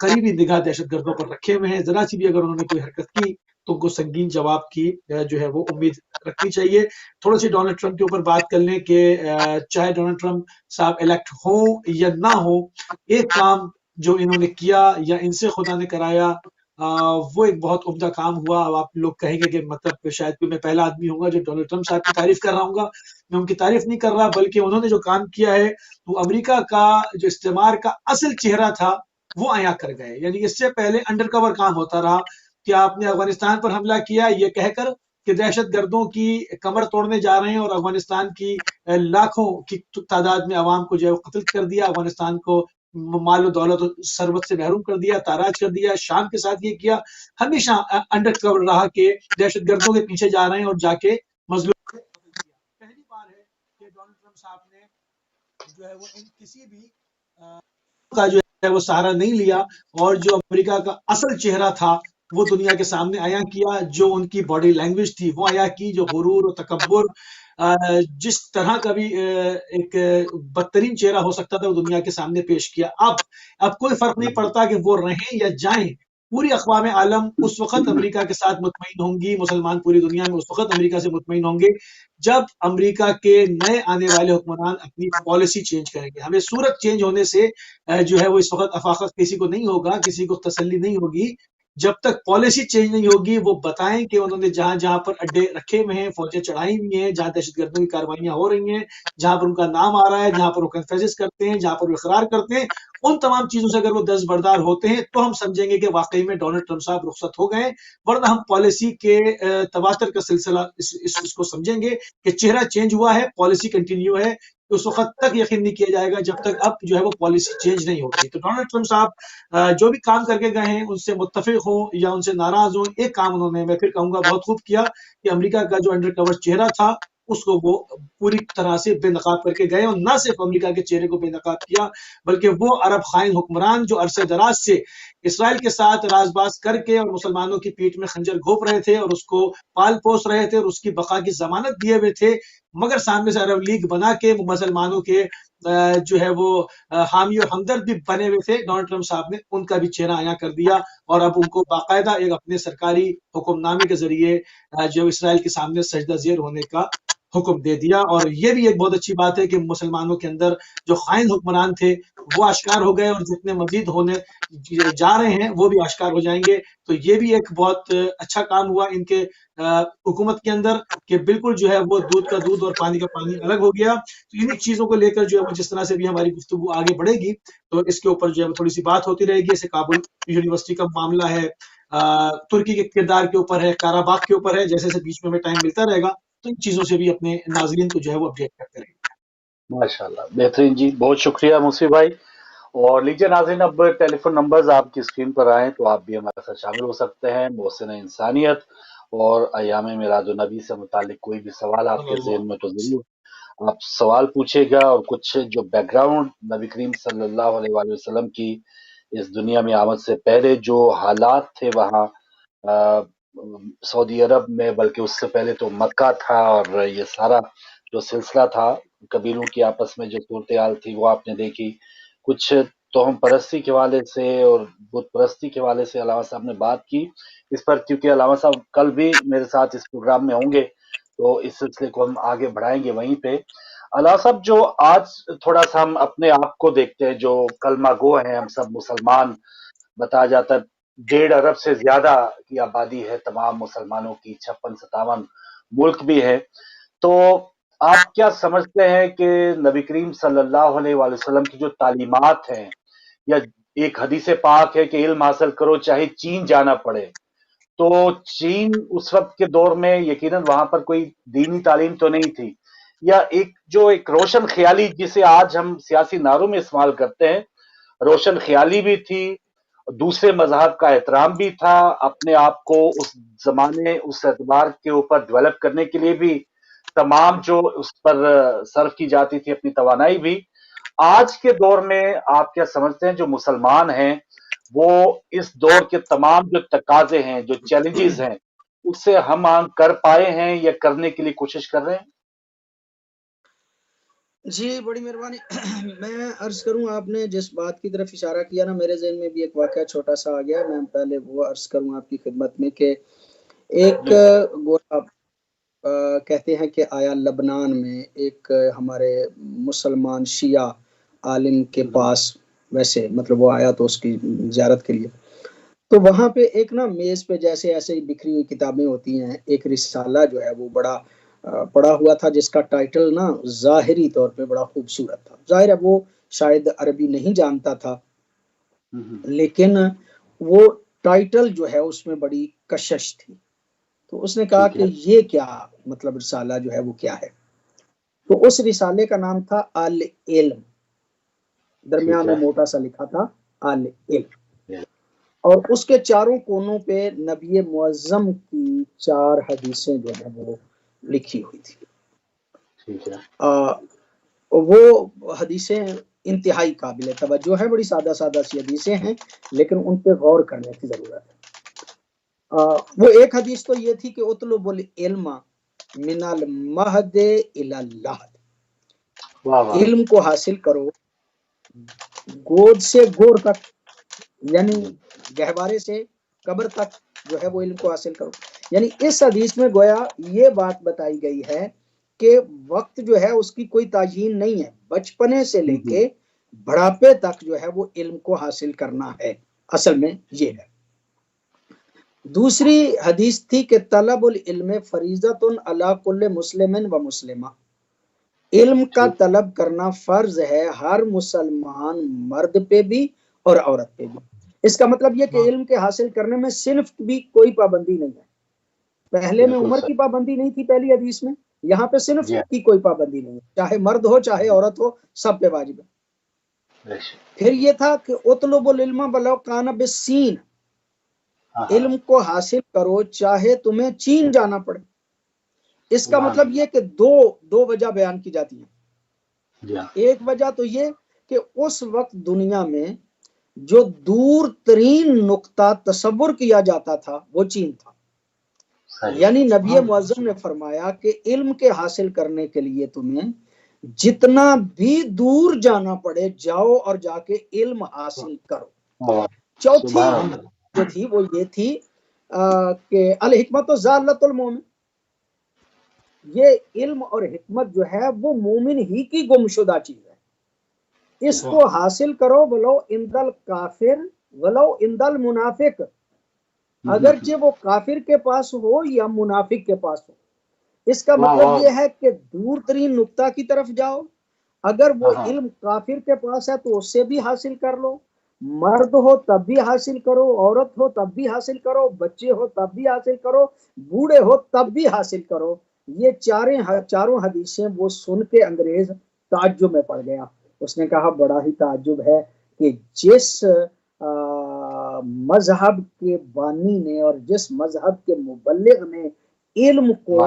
C: قریبی نگاہ دہشت گردوں پر رکھے ہوئے ہیں۔ ذرا سی بھی اگر انہوں نے کوئی حرکت کی تو ان کو سنگین جواب کی جو ہے وہ امید رکھنی چاہیے۔ تھوڑا سی ڈونلڈ ٹرمپ کے اوپر بات کر لیں کہ چاہے ڈونلڈ ٹرمپ صاحب الیکٹ ہوں یا نہ ہو، ایک کام جو انہوں نے کیا یا ان سے خدا نے کرایا وہ ایک بہت عمدہ کام ہوا۔ اب آپ لوگ کہیں گے کہ مطلب شاید کوئی میں پہلا آدمی ہوں گا جو ڈونلڈ ٹرمپ صاحب کی تعریف کر رہا ہوں گا، میں ان کی تعریف نہیں کر رہا، بلکہ انہوں نے جو کام کیا ہے وہ امریکہ کا جو استعمار کا اصل چہرہ تھا وہ عیاں کر گئے۔ یعنی اس سے پہلے انڈر کور کام ہوتا رہا کہ آپ نے افغانستان پر حملہ کیا یہ کہہ کر کہ کہ دہشت گردوں کی کمر توڑنے جا رہے ہیں اور افغانستان کی لاکھوں کی تعداد میں عوام کو جو ہے قتل کر دیا، افغانستان کو مال و دولت و ثروت سے محروم کر دیا، تاراج کر دیا. شام کے ساتھ یہ کیا، ہمیشہ انڈر کور رہا کہ دہشت گردوں کے پیچھے جا رہے ہیں اور جا کے مظلوم. پہلی بار ہے کہ ڈونلڈ ٹرمپ صاحب نے جو ہے وہ کسی بھی کا جو ہے وہ سہارا نہیں لیا اور جو امریکہ کا اصل چہرہ تھا وہ دنیا کے سامنے عیاں کیا. جو ان کی باڈی لینگویج تھی وہ عیاں کی، جو غرور و تکبر جس طرح کا بھی ایک بدترین چہرہ ہو سکتا تھا وہ دنیا کے سامنے پیش کیا. اب کوئی فرق نہیں پڑتا کہ وہ رہیں یا جائیں، پوری اقوام عالم اس وقت امریکہ کے ساتھ مطمئن ہوں گی، مسلمان پوری دنیا میں اس وقت امریکہ سے مطمئن ہوں گے جب امریکہ کے نئے آنے والے حکمران اپنی پالیسی چینج کریں گے. ہمیں صورت چینج ہونے سے جو ہے وہ اس وقت افاقہ کسی کو نہیں ہوگا، کسی کو تسلی نہیں ہوگی. جب تک پالیسی چینج نہیں ہوگی، وہ بتائیں کہ انہوں نے جہاں جہاں پر اڈے رکھے ہوئے ہیں، فوجیں چڑھائی ہوئی ہیں، جہاں دہشت گردوں کی کاروائیاں ہو رہی ہیں، جہاں پر ان کا نام آ رہا ہے، جہاں پر وہ کنفیس کرتے ہیں، جہاں پر وہ اقرار کرتے ہیں، ان تمام چیزوں سے اگر وہ دستبردار ہوتے ہیں تو ہم سمجھیں گے کہ واقعی میں ڈونلڈ ٹرمپ صاحب رخصت ہو گئے. ورنہ ہم پالیسی کے تواتر کا سلسلہ اس کو سمجھیں گے کہ چہرہ چینج ہوا ہے، پالیسی کنٹینیو ہے. اس وقت تک یقین نہیں کیا جائے گا جب تک اب جو ہے وہ پالیسی چینج نہیں ہوتی. تو ڈونلڈ ٹرمپ صاحب جو بھی کام کر کے گئے ہیں ان سے متفق ہوں یا ان سے ناراض ہوں، ایک کام انہوں نے، میں پھر کہوں گا، بہت خوب کیا کہ امریکہ کا جو انڈر کور چہرہ تھا اس کو وہ پوری طرح سے بے نقاب کر کے گئے. اور نہ صرف امریکہ کے چہرے کو بے نقاب کیا بلکہ وہ عرب خائن حکمران جو عرصے دراز سے اسرائیل کے ساتھ راز باز کر کے اور مسلمانوں کی پیٹھ میں خنجر گھوپ رہے تھے اور اس کو پال پوس رہے تھے اور اس کی بقا کی ضمانت دیے ہوئے تھے، مگر سامنے سے عرب لیگ بنا کے مسلمانوں کے جو ہے وہ حامی اور ہمدرد بھی بنے ہوئے تھے، ڈونلڈ ٹرمپ صاحب نے ان کا بھی چہرہ عیاں کر دیا اور اب ان کو باقاعدہ ایک اپنے سرکاری حکم نامے کے ذریعے جو اسرائیل کے سامنے سجدہ زیر ہونے کا حکم دے دیا. اور یہ بھی ایک بہت اچھی بات ہے کہ مسلمانوں کے اندر جو خائن حکمران تھے وہ آشکار ہو گئے اور جتنے مزید ہونے جا رہے ہیں وہ بھی آشکار ہو جائیں گے. تو یہ بھی ایک بہت اچھا کام ہوا ان کے حکومت کے اندر کہ بالکل جو ہے وہ دودھ کا دودھ اور پانی کا پانی الگ ہو گیا. تو انہیں چیزوں کو لے کر جو ہے وہ جس طرح سے بھی ہماری گفتگو آگے بڑھے گی تو اس کے اوپر جو ہے وہ تھوڑی سی بات ہوتی رہے گی. جیسے کابل یونیورسٹی کا معاملہ ہے، ترکی کے کردار کے اوپر ہے، کارا باغ کے اوپر ہے، جیسے جیسے بیچ میں ہمیں ٹائم ملتا رہے گا تو ان چیزوں سے بھی اپنے ناظرین کو جو ہے وہ اپڈیٹ کرتے رہیں گے.
B: ماشاءاللہ، بہترین جی، بہت شکریہ موسی بھائی. اور لیجیے ناظرین، اب ٹیلی فون نمبرز آپ کی اسکرین پر آئیں تو آپ بھی ہمارے ساتھ شامل ہو سکتے ہیں. محسن انسانیت اور ایام میلاد النبی سے متعلق کوئی بھی سوال آپ کے ذہن میں تو ضرور آپ سوال پوچھے گا، اور کچھ جو بیک گراؤنڈ نبی کریم صلی اللہ علیہ وآلہ وسلم کی اس دنیا میں آمد سے پہلے جو حالات تھے وہاں سعودی عرب میں، بلکہ اس سے پہلے تو مکہ تھا، اور یہ سارا جو سلسلہ تھا قبیلوں کی آپس میں جو صورتحال تھی وہ آپ نے دیکھی. کچھ توہم پرستی کے حوالے سے اور بت پرستی کے حوالے سے علامہ صاحب نے بات کی اس پر، کیونکہ علامہ صاحب کل بھی میرے ساتھ اس پروگرام میں ہوں گے تو اس سلسلے کو ہم آگے بڑھائیں گے وہیں پہ. علامہ صاحب، جو آج تھوڑا سا ہم اپنے آپ کو دیکھتے ہیں، جو کلمہ گو ہیں ہم سب مسلمان، بتایا جاتا ہے 1.5 ارب سے زیادہ کی آبادی ہے تمام مسلمانوں کی، 56-57 ملک بھی ہے. تو آپ کیا سمجھتے ہیں کہ نبی کریم صلی اللہ علیہ وآلہ وسلم کی جو تعلیمات ہیں، یا ایک حدیث پاک ہے کہ علم حاصل کرو چاہے چین جانا پڑے، تو چین اس وقت کے دور میں یقیناً وہاں پر کوئی دینی تعلیم تو نہیں تھی، یا ایک روشن خیالی جسے آج ہم سیاسی نعروں میں استعمال کرتے ہیں، روشن خیالی بھی تھی، دوسرے مذہب کا احترام بھی تھا، اپنے آپ کو اس زمانے اس اعتبار کے اوپر ڈیولپ کرنے کے لیے بھی تمام جو اس پر صرف کی جاتی تھی اپنی توانائی بھی. آج کے دور میں آپ کیا سمجھتے ہیں جو مسلمان ہیں وہ اس دور کے تمام جو تقاضے ہیں، جو چیلنجز ہیں، اس سے ہم آہنگ کر پائے ہیں یا کرنے کے لیے کوشش کر رہے ہیں؟
A: جی بڑی مہربانی. میں عرض کروں، آپ نے جس بات کی طرف اشارہ کیا نا، میرے ذہن میں بھی ایک واقعہ چھوٹا سا آ گیا. میں پہلے وہ عرض کروں آپ کی خدمت میں کہ ایک گورا کہتے ہیں کہ آیا لبنان میں ایک ہمارے مسلمان شیعہ عالم کے پاس، ویسے مطلب وہ آیا تو اس کی زیارت کے لیے، تو وہاں پہ ایک نا میز پہ جیسے ایسے ہی بکھری ہوئی کتابیں ہوتی ہیں، ایک رسالہ جو ہے وہ بڑا پڑا ہوا تھا جس کا ٹائٹل نا ظاہری طور پہ بڑا خوبصورت تھا. ظاہر ہے وہ شاید عربی نہیں جانتا تھا، لیکن وہ ٹائٹل جو ہے اس میں بڑی کشش تھی. تو اس نے کہا کہ یہ کیا مطلب رسالہ جو ہے وہ کیا ہے؟ تو اس رسالے کا نام تھا العلم، درمیان میں موٹا سا لکھا تھا العلم، اور اس کے چاروں کونوں پہ نبی معظم کی 4 حدیثیں جو ہیں وہ لکھی ہوئی تھی۔ وہ حدیثیں انتہائی قابل توجہ ہے، بڑی سادہ سادہ سی حدیثیں ہیں، لیکن ان پہ غور کرنے کی ضرورت ہے۔ وہ ایک حدیث تو یہ تھی کہ اطلب العلم من المہد الی اللحد، علم کو حاصل کرو گود سے گور تک، یعنی گہوارے سے قبر تک جو ہے وہ علم کو حاصل کرو۔ یعنی اس حدیث میں گویا یہ بات بتائی گئی ہے کہ وقت جو ہے اس کی کوئی تعیین نہیں ہے، بچپنے سے لے کے بڑھاپے تک جو ہے وہ علم کو حاصل کرنا ہے، اصل میں یہ ہے۔ دوسری حدیث تھی کہ طلب العلم فریضۃ علی کل مسلم و مسلمہ، علم کا طلب کرنا فرض ہے ہر مسلمان مرد پہ بھی اور عورت پہ بھی۔ اس کا مطلب یہ کہ علم کے حاصل کرنے میں صنف بھی کوئی پابندی نہیں ہے۔ پہلے میں عمر کی پابندی نہیں تھی پہلی حدیث میں، یہاں پہ صنف کی کوئی پابندی نہیں ہے، چاہے مرد ہو چاہے عورت ہو، سب پہ واجب ہے۔ پھر یہ تھا کہ اطلب العلم ولو کان بالسین، علم کو حاصل کرو چاہے تمہیں چین جانا پڑے۔ اس کا مطلب یہ کہ دو وجہ بیان کی جاتی ہیں۔ ایک وجہ تو یہ کہ اس وقت دنیا میں جو دور ترین نقطہ تصور کیا جاتا تھا وہ چین تھا، یعنی نبی معظم نے فرمایا کہ علم کے حاصل کرنے کے لیے تمہیں جتنا بھی دور جانا پڑے جاؤ اور جا کے علم حاصل کرو۔ چوتھی جو تھی وہ یہ تھی کہ الحکمت ضالۃ المومن، یہ علم اور حکمت جو ہے وہ مومن ہی کی گمشدہ چیز ہے، اس کو حاصل کرو ولو عند الکافر ولو عند المنافق، اگرچہ وہ کافر کے پاس ہو یا منافق کے پاس ہو۔ اس کا مطلب یہ ہے کہ دور ترین نقطہ کی طرف جاؤ، اگر وہ علم کافر کے پاس ہے تو اس سے بھی حاصل کر لو، مرد ہو تب بھی حاصل کرو، عورت ہو تب بھی حاصل کرو، بچے ہو تب بھی حاصل کرو، بوڑھے ہو تب بھی حاصل کرو۔ یہ چاروں حدیثیں وہ سن کے انگریز تعجب میں پڑ گیا۔ اس نے کہا بڑا ہی تعجب ہے کہ جس مذہب کے بانی نے اور جس مذہب کے مبلغ نے علم کو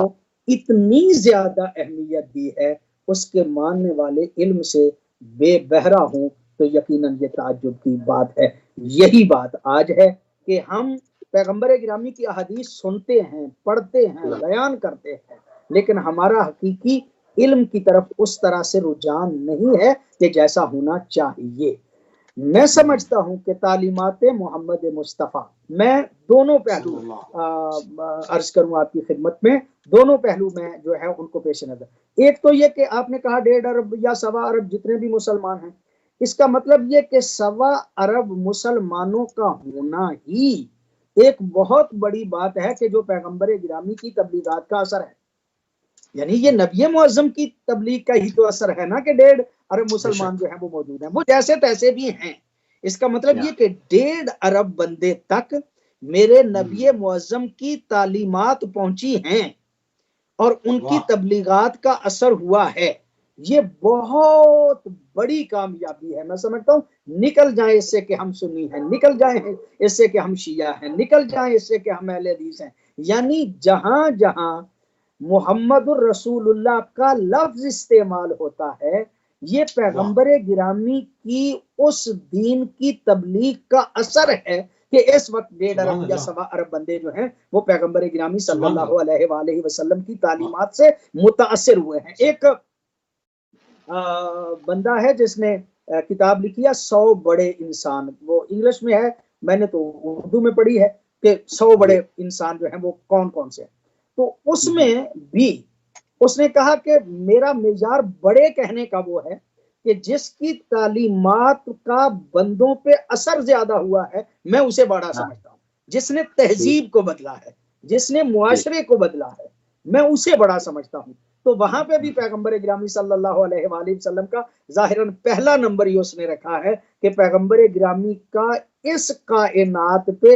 A: اتنی زیادہ اہمیت دی ہے، اس کے ماننے والے علم سے بے بہرا ہوں تو یقیناً یہ تعجب کی بات ہے۔ یہی بات آج ہے کہ ہم پیغمبر گرامی کی احادیث سنتے ہیں، پڑھتے ہیں، بیان کرتے ہیں، لیکن ہمارا حقیقی علم کی طرف اس طرح سے رجحان نہیں ہے کہ جیسا ہونا چاہیے۔ میں سمجھتا ہوں کہ تعلیمات محمد مصطفیٰ، میں دونوں پہلو عرض کروں آپ کی خدمت میں، دونوں پہلو میں جو ہے ان کو پیش نظر۔ ایک تو یہ کہ آپ نے کہا 1.5 ارب یا 1.25 ارب جتنے بھی مسلمان ہیں، اس کا مطلب یہ کہ 1.25 ارب مسلمانوں کا ہونا ہی ایک بہت بڑی بات ہے کہ جو پیغمبر گرامی کی تبلیغات کا اثر ہے، یعنی یہ نبی معظم کی تبلیغ کا ہی تو اثر ہے نا کہ 1.5 ارب مسلمان جو ہیں وہ موجود ہیں، وہ جیسے تیسے بھی ہیں۔ اس کا مطلب یہ کہ 1.5 ارب بندے تک میرے نبی معظم کی تعلیمات پہنچی ہیں اور ان کی تبلیغات کا اثر ہوا ہے، یہ بہت بڑی کامیابی ہے۔ میں سمجھتا ہوں نکل جائیں اس سے کہ ہم سنی ہیں، نکل جائیں اس سے کہ ہم شیعہ ہیں، نکل جائیں اس سے کہ ہم اہل حدیث ہیں، یعنی جہاں جہاں محمد الرسول اللہ کا لفظ استعمال ہوتا ہے یہ پیغمبر گرامی کی اس دین کی تبلیغ کا اثر ہے کہ اس وقت 1.5 ارب یا 1.25 ارب بندے جو ہیں وہ پیغمبر گرامی صلی اللہ علیہ وآلہ وسلم کی تعلیمات سے متاثر ہوئے ہیں۔ ایک بندہ ہے جس نے کتاب لکھی ہے 100 بڑے انسان، وہ انگلش میں ہے، میں نے تو اردو میں پڑھی ہے کہ 100 بڑے انسان جو ہیں وہ کون کون سے ہیں، تو اس میں بھی اس نے کہا کہ میرا معیار بڑے کہنے کا وہ ہے کہ جس کی تعلیمات کا بندوں پہ اثر زیادہ ہوا ہے میں اسے بڑا سمجھتا ہوں، جس نے تہذیب کو بدلا ہے، جس نے معاشرے کو بدلا ہے میں اسے بڑا سمجھتا ہوں۔ تو وہاں پہ بھی پیغمبر گرامی صلی اللہ علیہ وآلہ وسلم کا ظاہراً پہلا نمبر ہی اس نے رکھا ہے کہ پیغمبر گرامی کا اس کائنات پہ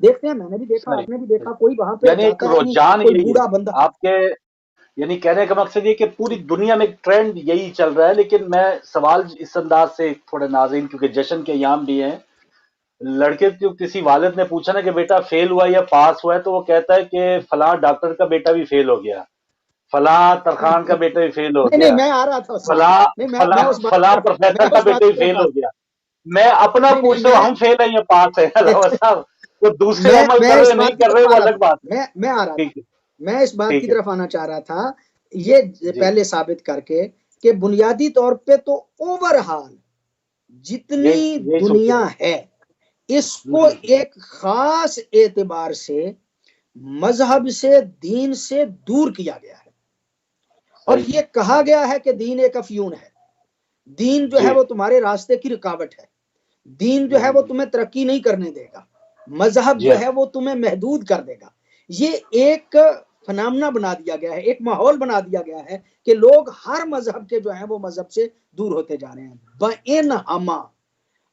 A: دیکھتے ہیں, میں نے بھی دیکھا, آپ نے بھی دیکھا, کوئی وہاں پہ
B: یعنی ایک
A: جاتا ہے نہیں,
B: رجحان
A: کوئی
B: یہی
A: بوڑھا
B: ہے
A: بندہ.
B: آپ کے, یعنی کہنے کا مقصد یہ کہ پوری دنیا میں ایک ٹرینڈ یہی چل رہا ہے. لیکن میں سوال اس انداز سے تھوڑے ناظرین کیونکہ جشن کے ایام بھی ہیں, لڑکے کو کسی والد نے پوچھا نا کہ بیٹا فیل ہوا یا پاس ہوا ہے, تو وہ کہتا ہے کہ فلاں ڈاکٹر کا بیٹا بھی فیل ہو گیا, فلاں ترخان کا بیٹا بھی فیل ہو
A: نہیں,
B: گیا,
A: میں آ رہا تھا اس
B: فلاں
A: نہیں,
B: فلاں
A: میں اس بات
B: فلاں
A: کی طرف
B: پروفیسر کا بیٹا بھی فیل ہو گیا. میں اپنا
A: نہیں,
B: پوچھ رہا ہوں, ہم فیل ہیں یا پاس ہیں علامہ صاحب, وہ دوسرے عمل
A: میں
B: کر رہے
A: اس
B: ہیں
A: بات
B: نہیں
A: کی
B: کر
A: طرف
B: رہے,
A: آ
B: وہ
A: رہا
B: الگ
A: تھا,
B: بات ہے.
A: میں آ رہا تھا,
B: ٹھیک ہے,
A: میں اس بات کی
B: ٹھیک ہے
A: طرف آنا چاہ رہا تھا, یہ
B: جی,
A: پہلے ثابت کر کے کہ بنیادی طور پہ تو اوور حال جتنی
B: یہی
A: دنیا
B: صورتحال
A: ہے اس کو ایک خاص اعتبار سے مذہب سے, دین سے دور کیا گیا ہے. اور
B: صحیح,
A: یہ کہا گیا ہے کہ دین ایک افیون ہے, دین جو ہے
B: جی,
A: وہ تمہارے راستے کی رکاوٹ ہے, دین جو ہے وہ تمہیں ترقی نہیں کرنے دے گا, مذہب
B: جی
A: جو
B: ہاں,
A: ہے وہ تمہیں محدود کر دے گا. یہ ایک فنامنا بنا دیا گیا ہے, ایک ماحول بنا دیا گیا ہے کہ لوگ ہر مذہب کے جو ہیں وہ مذہب سے دور ہوتے جا رہے ہیں. بَإِنْ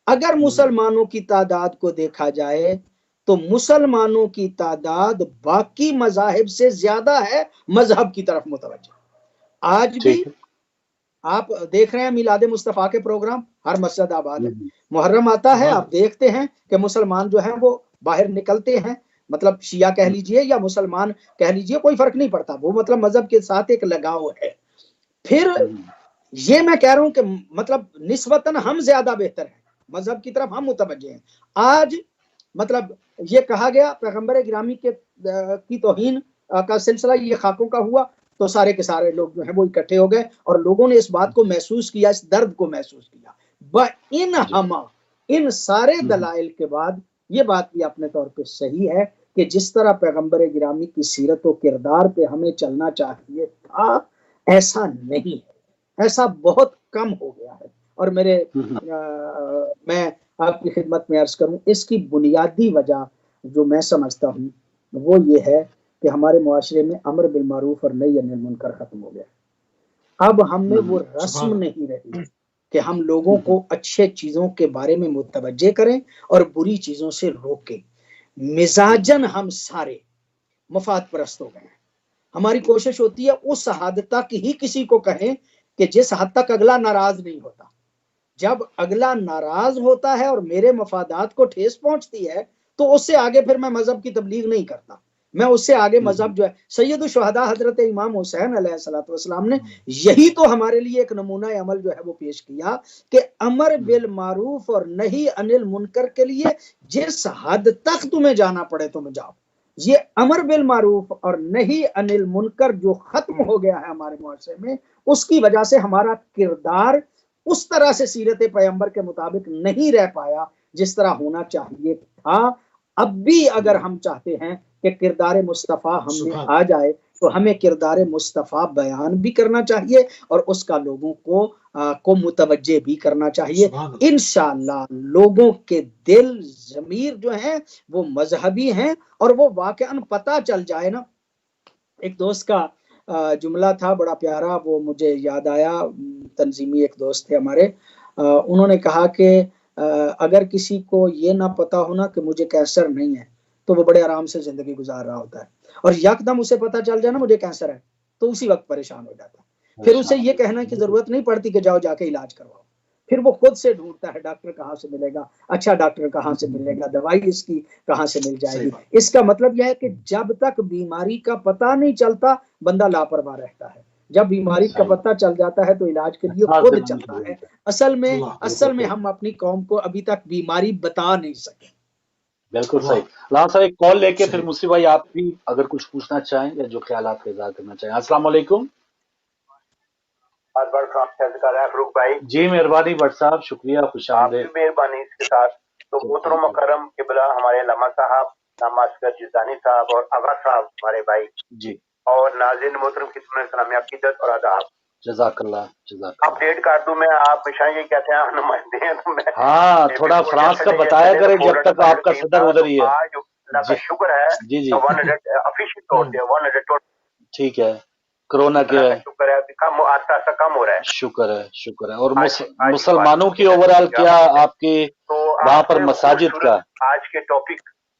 A: اگر مسلمانوں کی تعداد کو دیکھا جائے تو مسلمانوں کی تعداد باقی مذاہب سے زیادہ ہے مذہب کی طرف متوجہ. آج بھی
B: ٹھیک ہے,
A: آپ دیکھ رہے ہیں میلاد مصطفیٰ کے پروگرام ہر مسجد آباد ہے, محرم آتا ہے, آپ دیکھتے ہیں کہ مسلمان جو ہیں وہ باہر نکلتے ہیں, مطلب شیعہ کہہ لیجئے یا مسلمان کہہ لیجئے, کوئی فرق نہیں پڑتا, وہ مطلب مذہب کے ساتھ ایک لگاؤ ہے. پھر یہ میں کہہ رہا ہوں کہ مطلب نسبتاً ہم زیادہ بہتر ہیں, مذہب کی طرف ہم متوجہ ہیں. آج مطلب یہ کہا گیا پیغمبر گرامی کی توہین کا سلسلہ یہ خاکوں کا ہوا, تو سارے کے سارے لوگ جو ہیں وہ اکٹھے ہو گئے اور لوگوں نے اس بات کو محسوس کیا, اس درد کو محسوس کیا. ان سارے دلائل کے بعد یہ بات بھی اپنے طور پہ صحیح ہے کہ جس طرح پیغمبر گرامی کی سیرت و کردار پہ ہمیں چلنا چاہیے تھا, ایسا نہیں ہے, ایسا بہت کم ہو گیا ہے. اور میں آپ کی خدمت میں عرض کروں, اس کی بنیادی وجہ جو میں سمجھتا ہوں وہ یہ ہے کہ ہمارے معاشرے میں امر بالمعروف اور نہی عن المنکر ختم ہو گیا. اب ہم میں وہ رسم نہیں رہی کہ ہم لوگوں کو اچھے چیزوں کے بارے میں متوجہ کریں اور بری چیزوں سے روکیں. مزاجن ہم سارے مفاد پرست ہو گئے ہیں. ہماری کوشش ہوتی ہے اس حد تک ہی کسی کو کہیں کہ جس حد تک اگلا ناراض نہیں ہوتا. جب اگلا ناراض ہوتا ہے اور میرے مفادات کو ٹھیس پہنچتی ہے تو اس سے آگے پھر میں مذہب کی تبلیغ نہیں کرتا. میں اس سے آگے مذہب جو ہے, سید الشہداء حضرت امام حسین علیہ السلام نے یہی تو ہمارے لیے ایک نمونہ عمل جو ہے وہ پیش کیا کہ امر بالمعروف اور نہی عن المنکر کے لیے جس حد تک تمہیں جانا پڑے تم جاؤ. یہ امر بالمعروف اور نہی عن المنکر جو ختم ہو گیا ہے ہمارے معاشرے میں, اس کی وجہ سے ہمارا کردار اس طرح سے سیرت پیغمبر کے مطابق نہیں رہ پایا جس طرح ہونا چاہیے تھا. اب بھی اگر ہم چاہتے ہیں کہ کردار مصطفیٰ ہم میں آ جائے تو ہمیں کردار مصطفیٰ بیان بھی کرنا چاہیے اور اس کا لوگوں کو متوجہ بھی کرنا چاہیے. انشاءاللہ لوگوں کے دل ضمیر جو ہیں وہ مذہبی ہیں اور وہ واقعاً پتہ چل جائے نا. ایک دوست کا جملہ تھا بڑا پیارا, وہ مجھے یاد آیا, تنظیمی ایک دوست تھے ہمارے, انہوں نے کہا کہ اگر کسی کو یہ نہ پتا ہونا کہ مجھے کینسر نہیں ہے تو وہ بڑے آرام سے زندگی گزار رہا ہوتا ہے, اور یکدم اسے پتا چل جائے نا مجھے کینسر ہے تو اسی وقت پریشان ہو جاتا ہے. پھر اسے یہ کہنا کی ضرورت نہیں پڑتی کہ جاؤ جا کے علاج کرواؤ, پھر وہ خود سے ڈھونڈتا ہے ڈاکٹر کہاں سے ملے گا, اچھا ڈاکٹر کہاں سے ملے گا, دوائی اس کی کہاں سے مل جائے گی. اس کا مطلب یہ ہے کہ جب تک بیماری کا پتہ نہیں چلتا بندہ لاپرواہ رہتا ہے, جب بیماری کا پتہ چل جاتا ہے تو علاج کے لیے خود چلتا ہے. اصل میں ہم اپنی قوم کو ابھی تک بیماری بتا نہیں سکے.
B: بالکل صحیح. علامہ صاحب ایک کال لے کے پھر مصطفیٰ بھائی آپ بھی اگر کچھ پوچھنا چاہیں یا جو خیالات کا اظہار کرنا چاہیں. السلام علیکم.
D: فروخ بھائی
B: جی مہربانی بٹ صاحب, شکریہ, خوش آمدید.
D: آپ کی مہربانی اس کے ساتھ. تو محترم مکرم قبلہ ہمارے علامہ صاحب, علامہ اصغر جیلانی صاحب اور آغا صاحب ہمارے بھائی
B: جی,
D: اور ناظرین محترم کی سلامی عقیدت اور آداب.
B: جزاک اللہ, جزاک اللہ.
D: اپڈیٹ کر دوں میں, آپ ہمیشہ یہ کہتے ہیں نمائندے ہیں تو میں
B: ہاں تھوڑا فرانس کا بتایا کرے جب تک آپ کا صدر ادھر ہی ہے.
D: آج اللہ کا شکر ہے
B: جی جی
D: 100 افیشل طور پہ 120
B: ٹھیک ہے, کرونا کے
D: شکر ہے کم آہستہ آہستہ کم ہو رہا ہے.
B: شکر ہے, شکر ہے. اور مسلمانوں کی اوور آل کیا آپ کی وہاں پر مساجد کا
D: آج کے ٹاپک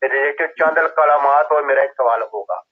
E: سے ریلیٹڈ چند کلمات اور میرا ایک سوال ہوگا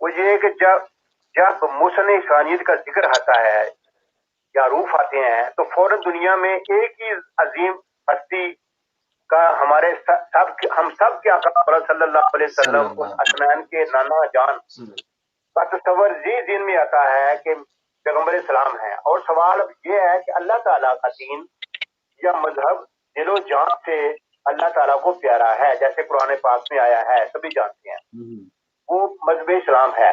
E: وہ یہ ہے کہ جب حسن انسانیت کا ذکر آتا ہے یا روح آتے ہیں تو فوراً دنیا میں ایک ہی عظیم ہستی کا ہمارے ہم سب کے آقا صلی اللہ علیہ
B: صلی
E: وسلم
B: اللہ
E: اس اسنان کے نانا جان کا تصور ذہن میں آتا ہے کہ پیغمبر اسلام ہے. اور سوال اب یہ ہے کہ اللہ تعالیٰ کا دین یا مذہب دل و جان سے اللہ تعالیٰ کو پیارا ہے، جیسے قرآن پاک میں آیا ہے سبھی جانتے ہیں، وہ مذہب اسلام ہے.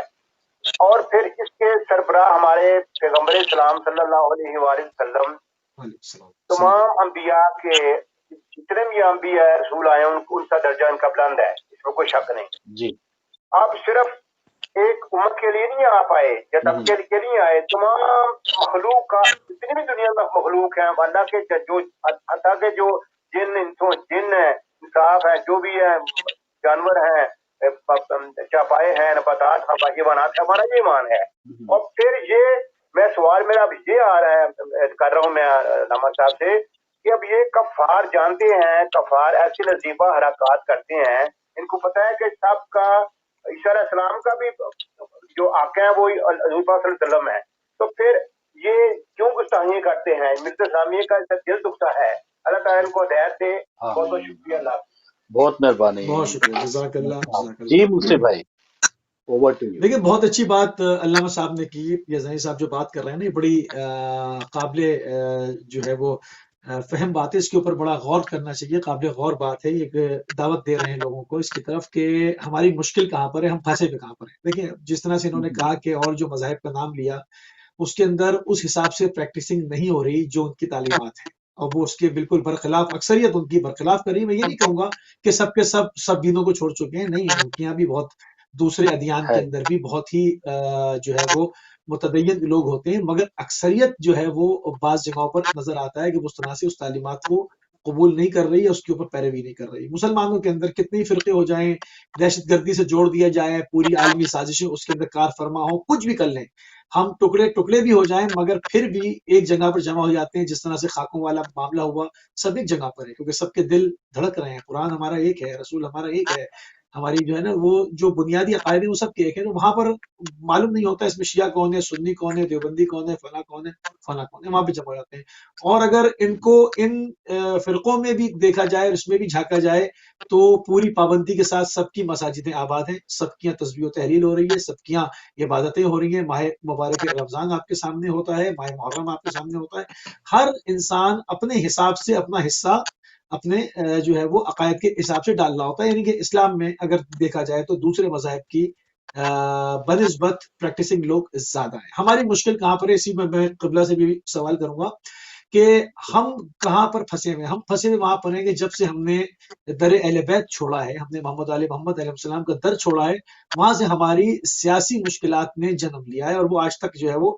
E: اور پھر اس کے سربراہ ہمارے پیغمبر اسلام صلی اللہ علیہ وآلہ وسلم تمام انبیاء کے جتنے بھی انبیاء رسول آئے ان کا درجہ ان کا بلند ہے، اس میں کوئی شک نہیں.
B: جی
E: آپ صرف ایک امت کے لیے نہیں آ پائے یا طبقے کے لیے نہیں آئے، تمام مخلوق کا جتنی بھی دنیا میں مخلوق ہیں اللہ کے جو حتیٰ کہ جو جن انصاف ہیں، جو بھی ہیں جانور ہیں، چاپائے ہیں، نباتات حیوانات، ہمارا یہ ایمان ہے. اور پھر یہ میں سوال میرا اب یہ آ رہا ہے کر رہا ہوں میں علامہ صاحب سے کہ اب یہ کفار جانتے ہیں، کفار ایسی نزیبہ حرکات کرتے ہیں، ان کو پتہ ہے کہ سب کا عیسیٰ علیہ السلام کا بھی جو آقا ہے وہ حضور پاک صلی اللہ علیہ وسلم ہے. تو پھر یہ کیوں گستاخی کرتے ہیں؟ ملت اسلامیہ کا دل دکھتا ہے. اللہ تعالیٰ ان کو ہدایت دے. بہت بہت شکریہ. اللہ
B: بہت مہربانی.
C: بہت شکریہ، جزاک اللہ، جزاک اللہ.
B: جی مصطفی بھائی اوور ٹو یو.
C: دیکھیں بہت اچھی بات علامہ صاحب نے کی، یا زنی صاحب جو بات کر رہے ہیں نا، یہ بڑی قابل جو ہے وہ فہم بات ہے. اس کے اوپر بڑا غور کرنا چاہیے، قابل غور بات ہے. ایک دعوت دے رہے ہیں لوگوں کو اس کی طرف کہ ہماری مشکل کہاں پر ہے، ہم پھنسے پہ کہاں پر ہیں. دیکھیں جس طرح سے انہوں نے کہا کہ اور جو مذاہب کا نام لیا اس کے اندر اس حساب سے پریکٹسنگ نہیں ہو رہی جو ان کی تعلیمات ہیں، اور وہ اس کے بالکل برخلاف، اکثریت ان کی برخلاف کر رہی ہے. میں یہ نہیں کہوں گا کہ سب کے سب دینوں کو چھوڑ چکے ہیں، نہیں، ان کے یہاں بھی بہت دوسرے ادیان کے اندر بھی بہت ہی جو ہے وہ متدین لوگ ہوتے ہیں، مگر اکثریت جو ہے وہ بعض جگہوں پر نظر آتا ہے کہ اس طرح سے اس تعلیمات کو قبول نہیں کر رہی ہے، اس کے اوپر پیروی نہیں کر رہی. مسلمانوں کے اندر کتنے فرقے ہو جائیں، دہشت گردی سے جوڑ دیا جائے، پوری عالمی سازشیں اس کے اندر کار فرما ہوں، کچھ بھی کر لیں، ہم ٹکڑے بھی ہو جائیں، مگر پھر بھی ایک جگہ پر جمع ہو جاتے ہیں. جس طرح سے خاکوں والا معاملہ ہوا، سب ایک جگہ پر ہے کیونکہ سب کے دل دھڑک رہے ہیں. قرآن ہمارا ایک ہے، رسول ہمارا ایک ہے، ہماری جو ہے نا وہ جو بنیادی عقائد ہیں وہ سب کے ایک ہے. تو وہاں پر معلوم نہیں ہوتا اس میں شیعہ کون ہے، سنی کون ہے، دیوبندی کون ہے، فلاں کون ہے، فلاں کون ہے، وہاں پہ جمع ہو جاتے ہیں. اور اگر ان کو ان فرقوں میں بھی دیکھا جائے اور اس میں بھی جھانکا جائے تو پوری پابندی کے ساتھ سب کی مساجدیں آباد ہیں، سب کی تسبیح و تحلیل ہو رہی ہے، سب کی عبادتیں ہو رہی ہیں. ماہ مبارک رمضان آپ کے سامنے ہوتا ہے، ماہ محرم آپ کے سامنے ہوتا ہے. ہر انسان اپنے حساب سے اپنا حصہ اپنے جو ہے وہ عقائد کے حساب سے ڈالنا ہوتا ہے. یعنی کہ اسلام میں اگر دیکھا جائے تو دوسرے مذاہب کی بنسبت پریکٹسنگ لوگ زیادہ ہیں. ہماری مشکل کہاں پر ہے؟ اسی میں قبلہ سے بھی سوال کروں گا کہ ہم کہاں پر پھنسے ہوئے. ہم پھنسے ہوئے وہاں پر ہیں کہ جب سے ہم نے در اہل بیت چھوڑا ہے، ہم نے محمد علیہ السلام کا در چھوڑا ہے، وہاں سے ہماری سیاسی مشکلات نے جنم لیا ہے اور وہ آج تک جو ہے وہ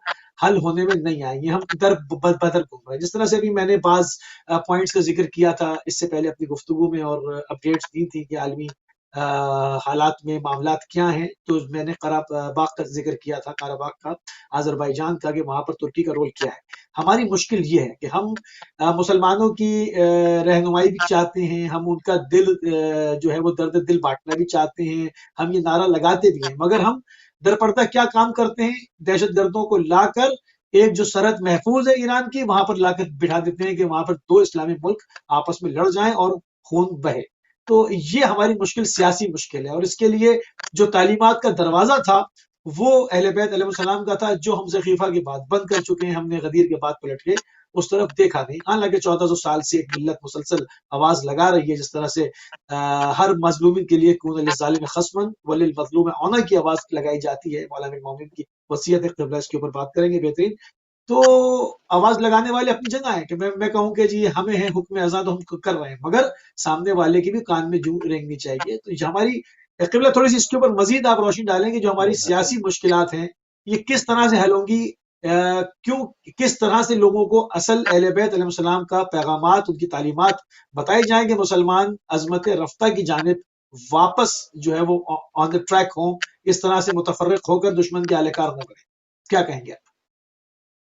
C: حل ہونے میں نہیں آئی ہیں. ہم در بدر گھوم رہے ہیں. جس طرح سے ابھی میں نے بعض پوائنٹس کا ذکر کیا تھا اس سے پہلے اپنی گفتگو میں اور اپڈیٹس دی تھی کہ عالمی حالات میں معاملات کیا ہیں، تو میں نے قراباغ کا ذکر کیا تھا، قراباغ کا، آذربائیجان کا، کہ وہاں پر ترکی کا رول کیا ہے. ہماری مشکل یہ ہے کہ ہم مسلمانوں کی رہنمائی بھی چاہتے ہیں، ہم ان کا دل جو ہے وہ درد دل بانٹنا بھی چاہتے ہیں، ہم یہ نعرہ لگاتے بھی ہیں، مگر ہم در پردہ کیا کام کرتے ہیں؟ دہشت گردوں کو لا کر ایک جو سرحد محفوظ ہے ایران کی وہاں پر لا کر بٹھا دیتے ہیں کہ وہاں پر دو اسلامی ملک آپس میں لڑ جائیں اور خون بہے. تو یہ ہماری مشکل سیاسی مشکل ہے، اور اس کے لیے جو تعلیمات کا دروازہ تھا وہ اہل بیت علیہ السلام کا تھا، جو ہم سے خلیفہ کے بعد بند کر چکے ہیں. ہم نے غدیر کے بعد پلٹ کے اس طرف دیکھا نہیں. حالانکہ 1400 سال سے ایک ملت مسلسل آواز لگا رہی ہے، جس طرح سے ہر مظلوم کے لیے کون للظالم خصما وللمظلوم اونا کی آواز لگائی جاتی ہے. مولانا مومن کی وصیت قبلہ، اس کے اوپر بات کریں گے بہترین. تو آواز لگانے والے اپنی جگہ ہیں کہ میں کہوں کہ جی ہمیں ہے حکم ازاں تو ہم کر رہے ہیں، مگر سامنے والے کی بھی کان میں جو رینگنی چاہیے. تو یہ ہماری قبلہ تھوڑی سی اس کے اوپر مزید آپ روشنی ڈالیں کہ جو ہماری سیاسی مشکلات ہیں یہ کس طرح سے حل ہوں گی، کیوں کس طرح سے لوگوں کو اصل اہل بیت علیہ السلام کا پیغامات، ان کی تعلیمات بتائی جائیں کہ مسلمان عظمت رفتہ کی جانب واپس جو ہے وہ آن دا ٹریک ہوں، اس طرح سے متفرق ہو کر دشمن کے اہلکار نہ بنیں. کیا کہیں گے آپ؟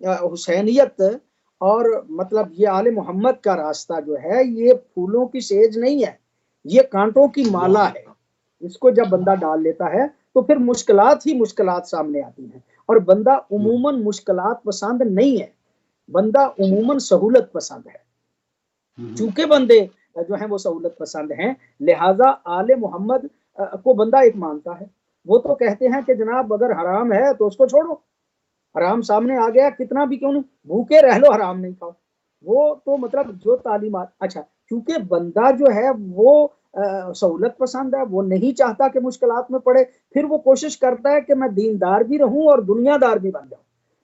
A: حسینیت اور مطلب یہ آل محمد کا راستہ جو ہے یہ پھولوں کی سیج نہیں ہے، یہ کانٹوں کی مالا ہے. اس کو جب بندہ ڈال لیتا ہے تو پھر مشکلات ہی مشکلات سامنے آتی ہیں، اور بندہ عموماً مشکلات پسند نہیں ہے، بندہ عموماً سہولت پسند ہے. چونکہ بندے جو ہیں وہ سہولت پسند ہیں، لہٰذا آل محمد کو بندہ ایک مانتا ہے. وہ تو کہتے ہیں کہ جناب اگر حرام ہے تو اس کو چھوڑو، حرام سامنے آ گیا کتنا بھی کیوں نہیں، بھوکے رہ لو حرام نہیں کھاؤ. وہ تو مطلب جو تعلیمات، اچھا چونکہ بندہ جو ہے وہ سہولت پسند ہے، وہ نہیں چاہتا کہ مشکلات میں پڑے، پھر وہ کوشش کرتا ہے کہ میں دیندار بھی رہوں اور دنیا دار بھی بن جاؤں.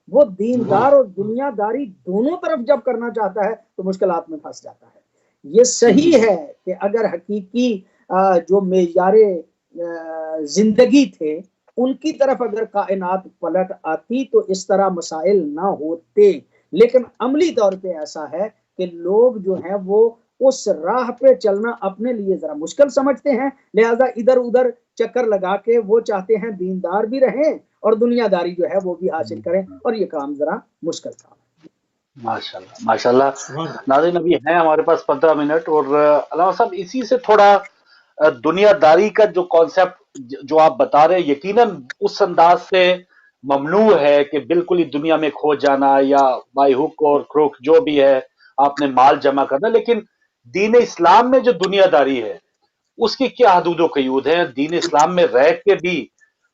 A: وہ دیندار اور دنیا داری دونوں طرف جب کرنا چاہتا ہے تو مشکلات میں پھنس جاتا ہے. یہ صحیح ہے کہ اگر حقیقی جو معیار زندگی تھے ان کی طرف اگر کائنات پلٹ آتی تو اس طرح مسائل نہ ہوتے، لیکن عملی طور پہ ایسا ہے کہ لوگ جو ہیں وہ اس راہ پہ چلنا اپنے لیے ذرا مشکل سمجھتے ہیں، لہذا ادھر ادھر چکر لگا کے وہ چاہتے ہیں دیندار بھی رہیں اور دنیا داری جو ہے وہ بھی حاصل کریں، اور یہ کام ذرا مشکل کام ہے.
B: ماشاءاللہ ماشاءاللہ. ناظرین ابھی ہیں ہمارے پاس 15 منٹ، اور علامہ صاحب اسی سے تھوڑا دنیا داری کا جو کانسیپٹ جو آپ بتا رہے ہیں یقیناً اس انداز سے ممنوع ہے کہ بالکل ہی دنیا میں کھو جانا یا بائی ہک اور کروک جو بھی ہے آپ نے مال جمع کرنا، لیکن دین اسلام میں جو دنیا داری ہے اس کی کیا حدود و قیود ہیں؟ دین اسلام میں رہ کے بھی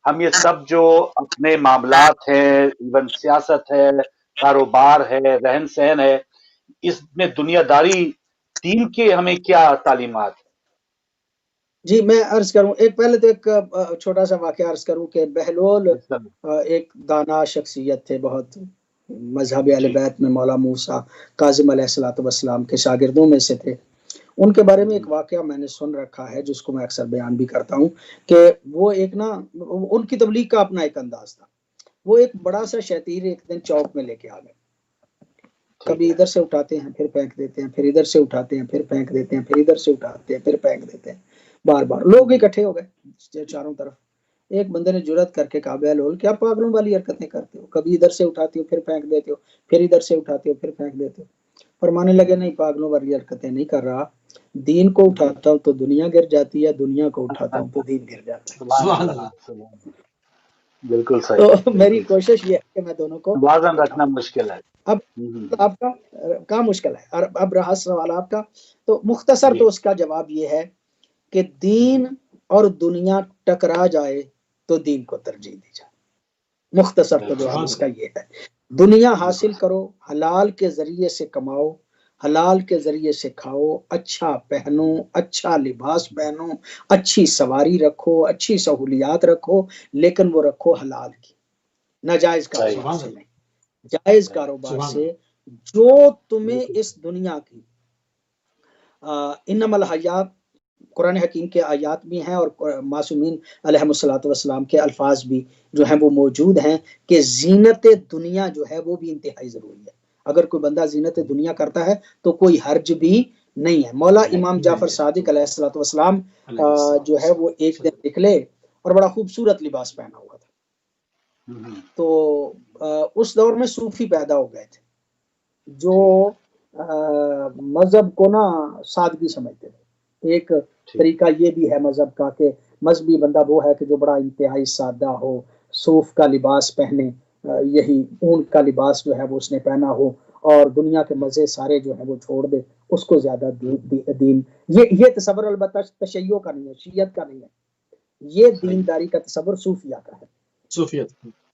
B: ہم یہ سب جو اپنے معاملات ہیں، ایون سیاست ہے، کاروبار ہے، رہن سہن ہے، اس میں دنیا داری دین کے ہمیں کیا تعلیمات؟
A: جی میں عرض کروں، ایک پہلے تو ایک چھوٹا سا واقعہ عرض کروں کہ بہلول ایک دانا شخصیت تھے، بہت مذہب اہل بیت میں مولا موسیٰ کاظم علیہ الصلوۃ والسلام کے شاگردوں میں سے تھے. ان کے بارے میں ایک واقعہ میں نے سن رکھا ہے جس کو میں اکثر بیان بھی کرتا ہوں کہ وہ ایک نا ان کی تبلیغ کا اپنا ایک انداز تھا. وہ ایک بڑا سا شتیر ایک دن چوک میں لے کے آ گئے، کبھی ادھر سے اٹھاتے ہیں پھر پھینک دیتے ہیں، پھر ادھر سے اٹھاتے ہیں پھر پھینک دیتے ہیں، پھر ادھر سے اٹھاتے ہیں پھر پھینک دیتے ہیں، بار بار لوگ اکٹھے ہو گئے چاروں طرف. ایک بندے نے جرات کر کے کہا بہلول کیا پاگلوں والی حرکتیں کرتے ہو، کبھی ادھر سے اٹھاتے ہو پھر پھینک دیتے ہو، پھر ادھر سے اٹھاتے ہو پھر پھینک دیتے ہو. فرمانے لگے نہیں، پاگلوں والی حرکتیں نہیں کر رہا، دین کو اٹھاتا ہوں تو دنیا گر جاتی ہے، دنیا کو اٹھاتا ہوں تو دین گر جاتا ہے.
B: بالکل صحیح.
A: تو میری کوشش یہ ہے کہ میں دونوں کو
B: توازن رکھنا مشکل ہے.
A: اب آپ کا مشکل ہے. اب رہا سوال آپ کا، تو مختصر تو اس کا جواب یہ ہے کہ دین اور دنیا ٹکرا جائے تو دین کو ترجیح دی جائے. مختصر تو جواب اس کا یہ ہے. دنیا حاصل کرو، حلال کے ذریعے سے کماؤ، حلال کے ذریعے سے کھاؤ، اچھا پہنو، اچھا لباس پہنو، اچھی سواری رکھو، اچھی سہولیات رکھو، لیکن وہ رکھو حلال کی، ناجائز کاروبار سے نہیں، جائز کاروبار سے. جو تمہیں اس دنیا کی انما الحیات قرآن حکیم کے آیات بھی ہیں اور معصومین علیہ الصلوۃ والسلام کے الفاظ بھی جو ہیں وہ موجود ہیں کہ زینت دنیا جو ہے وہ بھی انتہائی ضروری ہے. اگر کوئی بندہ زینت دنیا کرتا ہے تو کوئی حرج بھی نہیں ہے. مولا امام جعفر صادق علیہ الصلوۃ والسلام جو ہے وہ ایک دن نکلے اور بڑا خوبصورت لباس پہنا ہوا تھا. تو اس دور میں صوفی پیدا ہو گئے تھے جو مذہب کو نا سادگی سمجھتے تھے. ایک طریقہ یہ بھی ہے مذہب کا کہ مذہبی بندہ وہ ہے کہ جو بڑا انتہائی سادہ ہو، صوف کا لباس پہنے، یہی اون کا لباس جو ہے وہ اس نے پہنا ہو، اور دنیا کے مزے سارے جو ہیں وہ چھوڑ دے، اس کو زیادہ دین. یہ تصور البتہ تشیع کا نہیں ہے، شیعت کا نہیں ہے، یہ دینداری کا تصور صوفیہ کا ہے.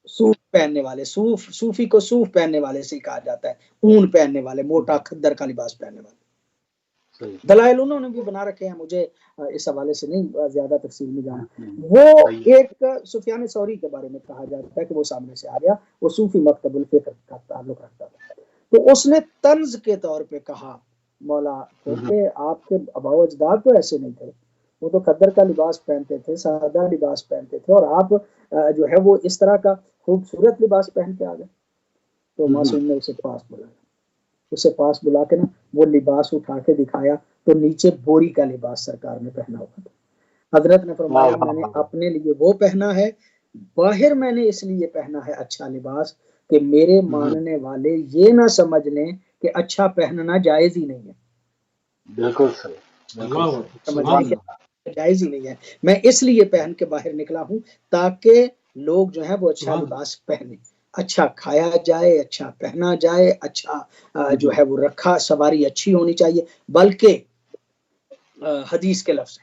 A: صوف پہننے والے، صوفی کو صوف پہننے والے سے کہا جاتا ہے، اون پہننے والے، موٹا کھدر کا لباس پہننے والے. دلائل انہوں نے بھی بنا رکھے ہیں، مجھے اس حوالے سے نہیں زیادہ تفصیل میں جانا. وہ ایک سفیان ثوری کے بارے میں کہا جاتا ہے کہ وہ سامنے سے آ گیا، وہ صوفی مکتب الفکر کا تعلق رکھتا تھا. تو اس نے طنز کے طور پہ کہا مولا کو کہ آپ کے آباء و اجداد تو ایسے نہیں تھے، وہ تو قدر کا لباس پہنتے تھے، سادہ لباس پہنتے تھے، اور آپ جو ہے وہ اس طرح کا خوبصورت لباس پہن کے آ گئے. تو معصوم نے اسے پاس بلا کے نا وہ لباس اٹھا کے دکھایا تو نیچے بوری کا لباس سرکار نے پہنا ہوا تھا. حضرت نے فرمایا میں نے اپنے لیے وہ پہنا ہے، باہر میں نے اس لیے پہنا ہے اچھا لباس کہ میرے ماننے والے یہ نہ سمجھ لیں کہ اچھا پہننا جائز ہی نہیں ہے.
B: بالکل صحیح،
A: سمجھنے کے جائز ہی نہیں ہے. میں اس لیے پہن کے باہر نکلا ہوں تاکہ لوگ جو ہے وہ اچھا لباس پہنے، اچھا کھایا جائے، اچھا پہنا جائے، اچھا جو ہے وہ رکھا، سواری اچھی ہونی چاہیے. بلکہ حدیث کے لفظ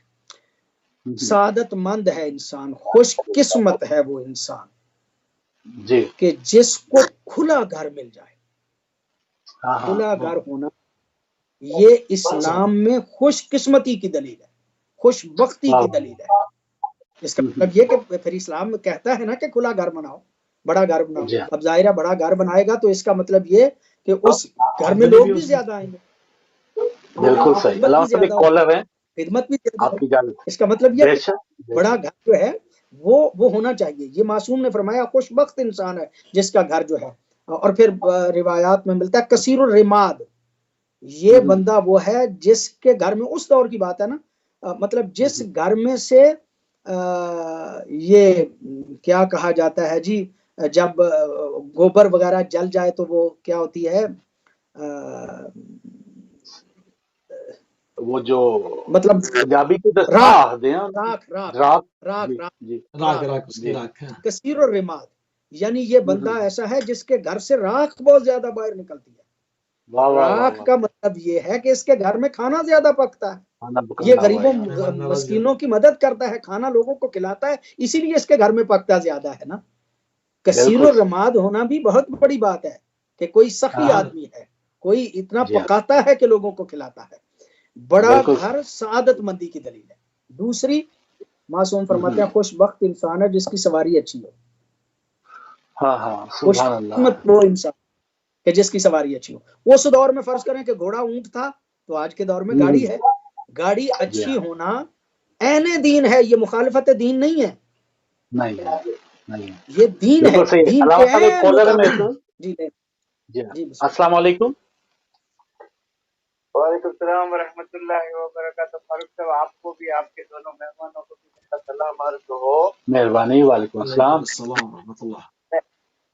A: سعادت مند ہے انسان، خوش قسمت ہے وہ انسان
B: جی
A: کہ جس کو کھلا گھر مل جائے. کھلا گھر ہونا یہ اسلام میں خوش قسمتی کی دلیل ہے، خوش بختی کی دلیل ہے. اس کا مطلب یہ کہ پھر اسلام کہتا ہے نا کہ کھلا گھر بناؤ، بڑا گھر بناؤ. اب ظاہرہ بڑا گھر بنائے گا تو اس کا مطلب یہ کہ اس گھر میں لوگ بھی زیادہ آئیں گے.
B: بالکل صحیح. علامہ صاحب ایک کالر ہے،
A: خدمت بھی زیادہ
B: آپ کی اجازت.
A: اس کا مطلب یہ بڑا گھر جو ہے وہ ہونا چاہیے. یہ معصوم نے فرمایا خوش بخت انسان ہے جس کا گھر جو ہے. اور پھر روایات میں ملتا ہے کثیر الرماد، یہ بندہ وہ ہے جس کے گھر میں، اس دور کی بات ہے نا، مطلب جس گھر میں سے یہ کیا کہا جاتا ہے جی، جب گوبر وغیرہ جل جائے تو وہ کیا ہوتی ہے،
B: وہ جو
A: مطلب
B: پنجابی کی
A: راکھ کثیر الرماد، یعنی یہ بندہ ایسا ہے جس کے گھر سے راکھ بہت زیادہ باہر نکلتی ہے. راکھ کا مطلب یہ ہے کہ اس کے گھر میں کھانا زیادہ پکتا ہے، یہ غریبوں مسکینوں کی مدد کرتا ہے، کھانا لوگوں کو کھلاتا ہے، اسی لیے اس کے گھر میں پکتا زیادہ ہے نا. کثیر الرماد ہونا بھی بہت بڑی بات ہے کہ کوئی سخی آدمی ہے، کوئی اتنا پکاتا ہے کہ لوگوں کو کھلاتا ہے. بڑا گھر سعادت مندی کی دلیل ہے. دوسری، معصوم فرماتے ہیں خوش بخت انسان ہے جس کی سواری اچھی ہو. خوش قسمت وہ انسان کہ جس کی سواری اچھی ہو. اس دور میں فرض کریں کہ گھوڑا اونٹ تھا تو آج کے دور میں گاڑی ہے. گاڑی اچھی ہونا عین دین ہے، یہ مخالفت دین نہیں ہے، یہ دین ہے. دین کے
B: جی السلام علیکم.
D: وعلیکم السلام ورحمۃ اللہ وبرکاتہ. فاروق صاحب آپ کو بھی، آپ کے دونوں مہمانوں کو بھی سلام عرض ہو.
B: مہربانی. وعلیکم السلام
C: ورحمۃ اللہ.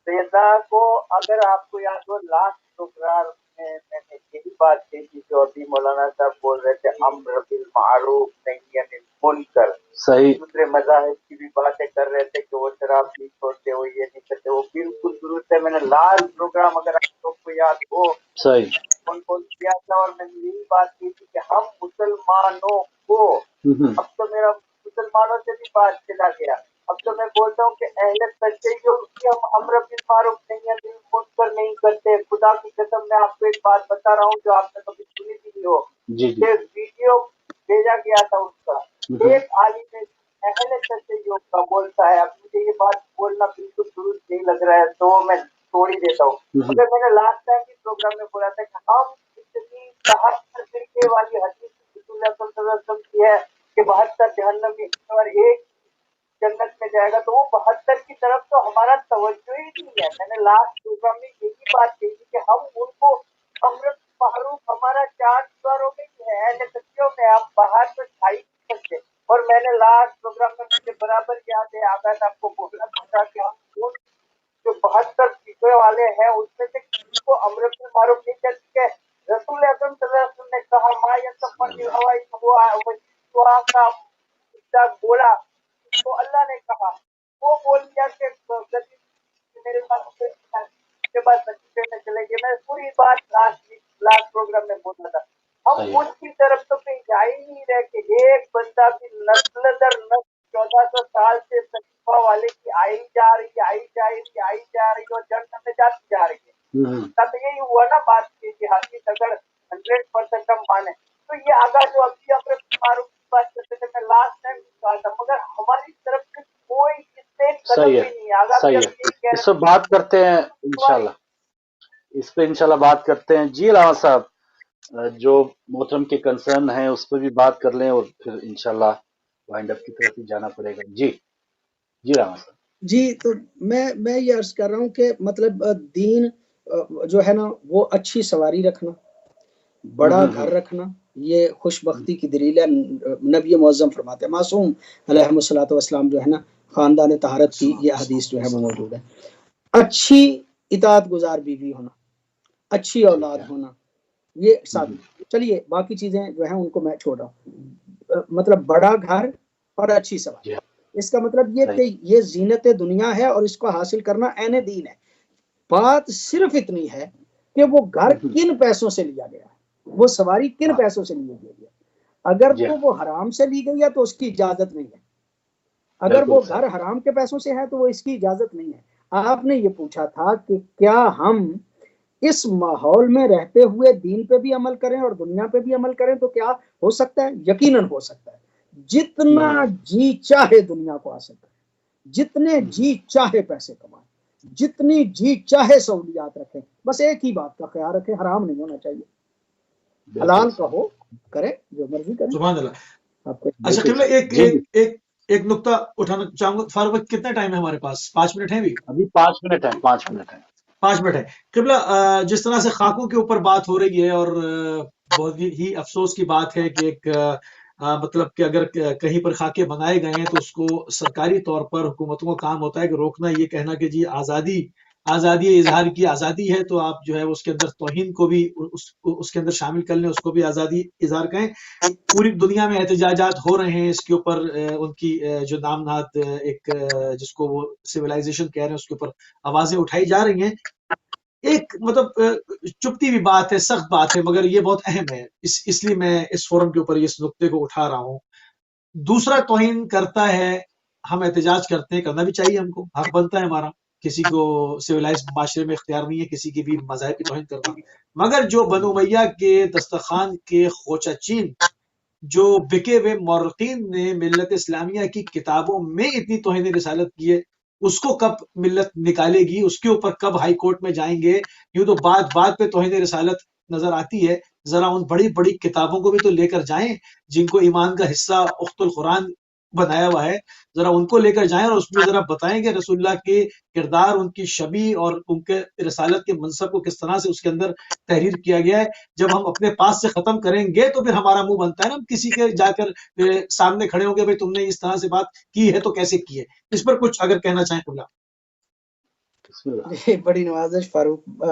D: سیدہ کو اگر آپ کو یاد ہو لاسٹ پروگرام میں نے یہی بات کہی تھی جو ابھی مولانا صاحب بول رہے تھے، امر بالمعروف نہی عن المنکر.
B: صحیح.
D: دوسرے مذاہب کی بھی باتیں کر رہے تھے کہ وہ شراب نہیں چھوڑتے، وہ یہ نہیں کرتے، وہ بالکل درست ہے. میں نے لاسٹ پروگرام اگر آپ لوگ کو یاد ہو
B: صحیح
D: کون کیا تھا، اور میں نے یہی بات کی تھی کہ ہم مسلمانوں کو، اب تو میرا مسلمانوں سے بھی بات چلا گیا، اب تو میں بولتا ہوں کہ اہل تشیع کی ہم امر بالمعروف نہی عن المنکر نہیں کرتے. خدا کی قسم میں آپ کو ایک بات بتا رہا ہوں جو آپ نے کبھی سنی بھی نہیں ہو. ایک ویڈیو بھیجا گیا تھا اس کا، ایک عالم اہل تشیع کا بولتا ہے. اب مجھے یہ بات بولنا بالکل درست نہیں لگ رہا ہے تو میں چھوڑ ہی دیتا ہوں. مگر میں نے لاسٹ ٹائم بھی پروگرام میں بولا تھا کہ ہم اتنی 72 فرقے والی حدیث رسول اللہ صلی اللہ علیہ وسلم کی ہے کہ 72 جہنم میں اور ایک جنت میں جائے گا، تو وہ 72 کی طرف تو ہمارا توجہ ہی نہیں ہے. میں نے لاسٹ پروگرام میں یہی بات کہی تھی کہ ہم ان کو امر معروف، ہمارا 4 دیواروں میں ہی ہے، اہل تشیع میں ہم باہر تو چھائی نہیں سکتے. اور میں نے لاسٹ پروگرام میں مجھے برابر یاد ہے، آغاز آپ کو بولنا تھا کہ ہم ان جو 72 فرقے والے ہیں اس میں سے کسی کو امر بالمعروف نہیں کرتی ہے. رسول اکرم صلی اللہ علیہ وسلم نے کہا ما ينطق عن الهوى کا بولا تو اللہ نے کہا، وہ بول دیا کہ میرے پاس نتیجے میں چلے گئے. میں پوری بات لاسٹ پروگرام میں بولنا تھا. ہم ان کی طرف تو کہیں جا ہی نہیں رہے کہ ایک بندہ بھی نسل در نسل 1400 سال سے صحیفہ والے کی آئی جا رہی ہے اور جنت میں جاتی جا رہی ہے. تب یہی ہوا نا بات کی حدیث اگر 100% ہم مانے تو یہ آگاہ جو ابھی امر معروف کی بات کرتے تھے، میں لاسٹ ٹائم کہا تھا، مگر ہماری طرف سے کوئی قدم بھی نہیں ہے.
B: صحیح ہے. اس پہ بات کرتے ہیں انشاءاللہ، اس پہ انشاءاللہ بات کرتے ہیں. جی علامہ صاحب، جو محترم کے کنسرن ہیں اس پہ بھی بات کر لیں اور پھر انشاءاللہ وائنڈ اپ کی طرف ہی جانا پڑے گا. جی علامہ صاحب.
A: جی تو میں یہ عرض کر رہا ہوں کہ مطلب دین جو ہے نا وہ اچھی سواری رکھنا، بڑا گھر رکھنا، یہ خوش بختی کی دلیل ہے. نبی معظم فرماتے ہیں، معصوم علیہ الصلوۃ والسلام جو ہے نا خاندان طہارت کی یہ حدیث جو ہے وہ موجود ہے. اچھی اطاعت گزار بیوی ہونا، اچھی اولاد ہونا، یہ ساتھ. چلیے باقی چیزیں جو ہیں ان کو میں چھوڑ رہا ہوں. مطلب بڑا گھر اور اچھی سواری، اس کا مطلب یہ کہ یہ زینت دنیا ہے اور اس کو حاصل کرنا عین دین ہے. بات صرف اتنی ہے کہ وہ گھر کن پیسوں سے لیا گیا ہے، وہ سواری کن پیسوں سے لی گئی ہے. اگر تو وہ حرام سے لی گئی ہے تو اس کی اجازت نہیں ہے، اگر وہ گھر حرام کے پیسوں سے ہے تو وہ اس کی اجازت نہیں ہے. آپ نے یہ پوچھا تھا کہ کیا ہم اس ماحول میں رہتے ہوئے دین پہ بھی عمل کریں اور دنیا پہ بھی عمل کریں تو کیا ہو سکتا ہے؟ یقیناً ہو سکتا ہے. جتنا جی چاہے دنیا کو حاصل کریں، جتنے جی چاہے پیسے کمائیں، جتنی جی چاہے سہولیات رکھیں، بس ایک ہی بات کا خیال رکھیں، حرام نہیں ہونا چاہیے. حلال کہو، کرے جو مرضی کریں.
C: سبحان اللہ.
A: آپ کو
C: اچھا قبلہ ایک نقطہ اٹھانا چاہوں گا. فاروق بھائی کتنا ٹائم ہے ہمارے پاس؟ 5 منٹ ہیں ابھی
B: 5 منٹ ہیں. 5 منٹ ہیں.
C: 5 منٹ ہے. قبلہ جس طرح سے خاکوں کے اوپر بات ہو رہی ہے اور بہت ہی افسوس کی بات ہے کہ ایک مطلب کہ اگر کہیں پر خاکے بنائے گئے ہیں تو اس کو سرکاری طور پر حکومتوں کا کام ہوتا ہے کہ روکنا، یہ کہنا کہ جی آزادی اظہار کی آزادی ہے تو آپ جو ہے اس کے اندر توہین کو بھی اس کے اندر شامل کر لیں، اس کو بھی آزادی اظہار کہیں. پوری دنیا میں احتجاجات ہو رہے ہیں اس کے اوپر. ان کی جو نامنہاد ایک جس کو وہ سویلائزیشن کہہ رہے ہیں اس کے اوپر آوازیں اٹھائی جا رہی ہیں. ایک مطلب چپتی بھی بات ہے، سخت بات ہے، مگر یہ بہت اہم ہے، اس لیے میں اس فورم کے اوپر اس نقطے کو اٹھا رہا ہوں. دوسرا توہین کرتا ہے، ہم احتجاج کرتے ہیں، کرنا بھی چاہیے، ہم کو حق بنتا ہے ہمارا. کسی کو سویلائز معاشرے میں اختیار نہیں ہے کسی کی بھی مذاہب کی توہین کرنا. مگر جو بنو امیہ کے دسترخوان کے خوچہ چین، جو بکے ہوئے مورخین نے ملت اسلامیہ کی کتابوں میں اتنی توہین رسالت کی ہے، اس کو کب ملت نکالے گی؟ اس کے اوپر کب ہائی کورٹ میں جائیں گے؟ یوں تو بات پہ توہین رسالت نظر آتی ہے. ذرا ان بڑی بڑی کتابوں کو بھی تو لے کر جائیں جن کو ایمان کا حصہ اخت القرآن بنایا ہوا ہے. ذرا ان کو لے کر جائیں اور اس میں ذرا بتائیں کہ رسول اللہ کے کردار، ان کی شبیہ اور ان کے رسالت کے منصب کو کس طرح سے اس کے اندر تحریر کیا گیا ہے. جب ہم اپنے پاس سے ختم کریں گے تو پھر ہمارا منہ بنتا ہے نا. ہم کسی کے جا کر سامنے کھڑے ہوں گے، بھائی تم نے اس طرح سے بات کی ہے تو کیسے کی ہے. اس پر کچھ اگر کہنا چاہیں قبلہ.
A: بڑی نوازش فاروق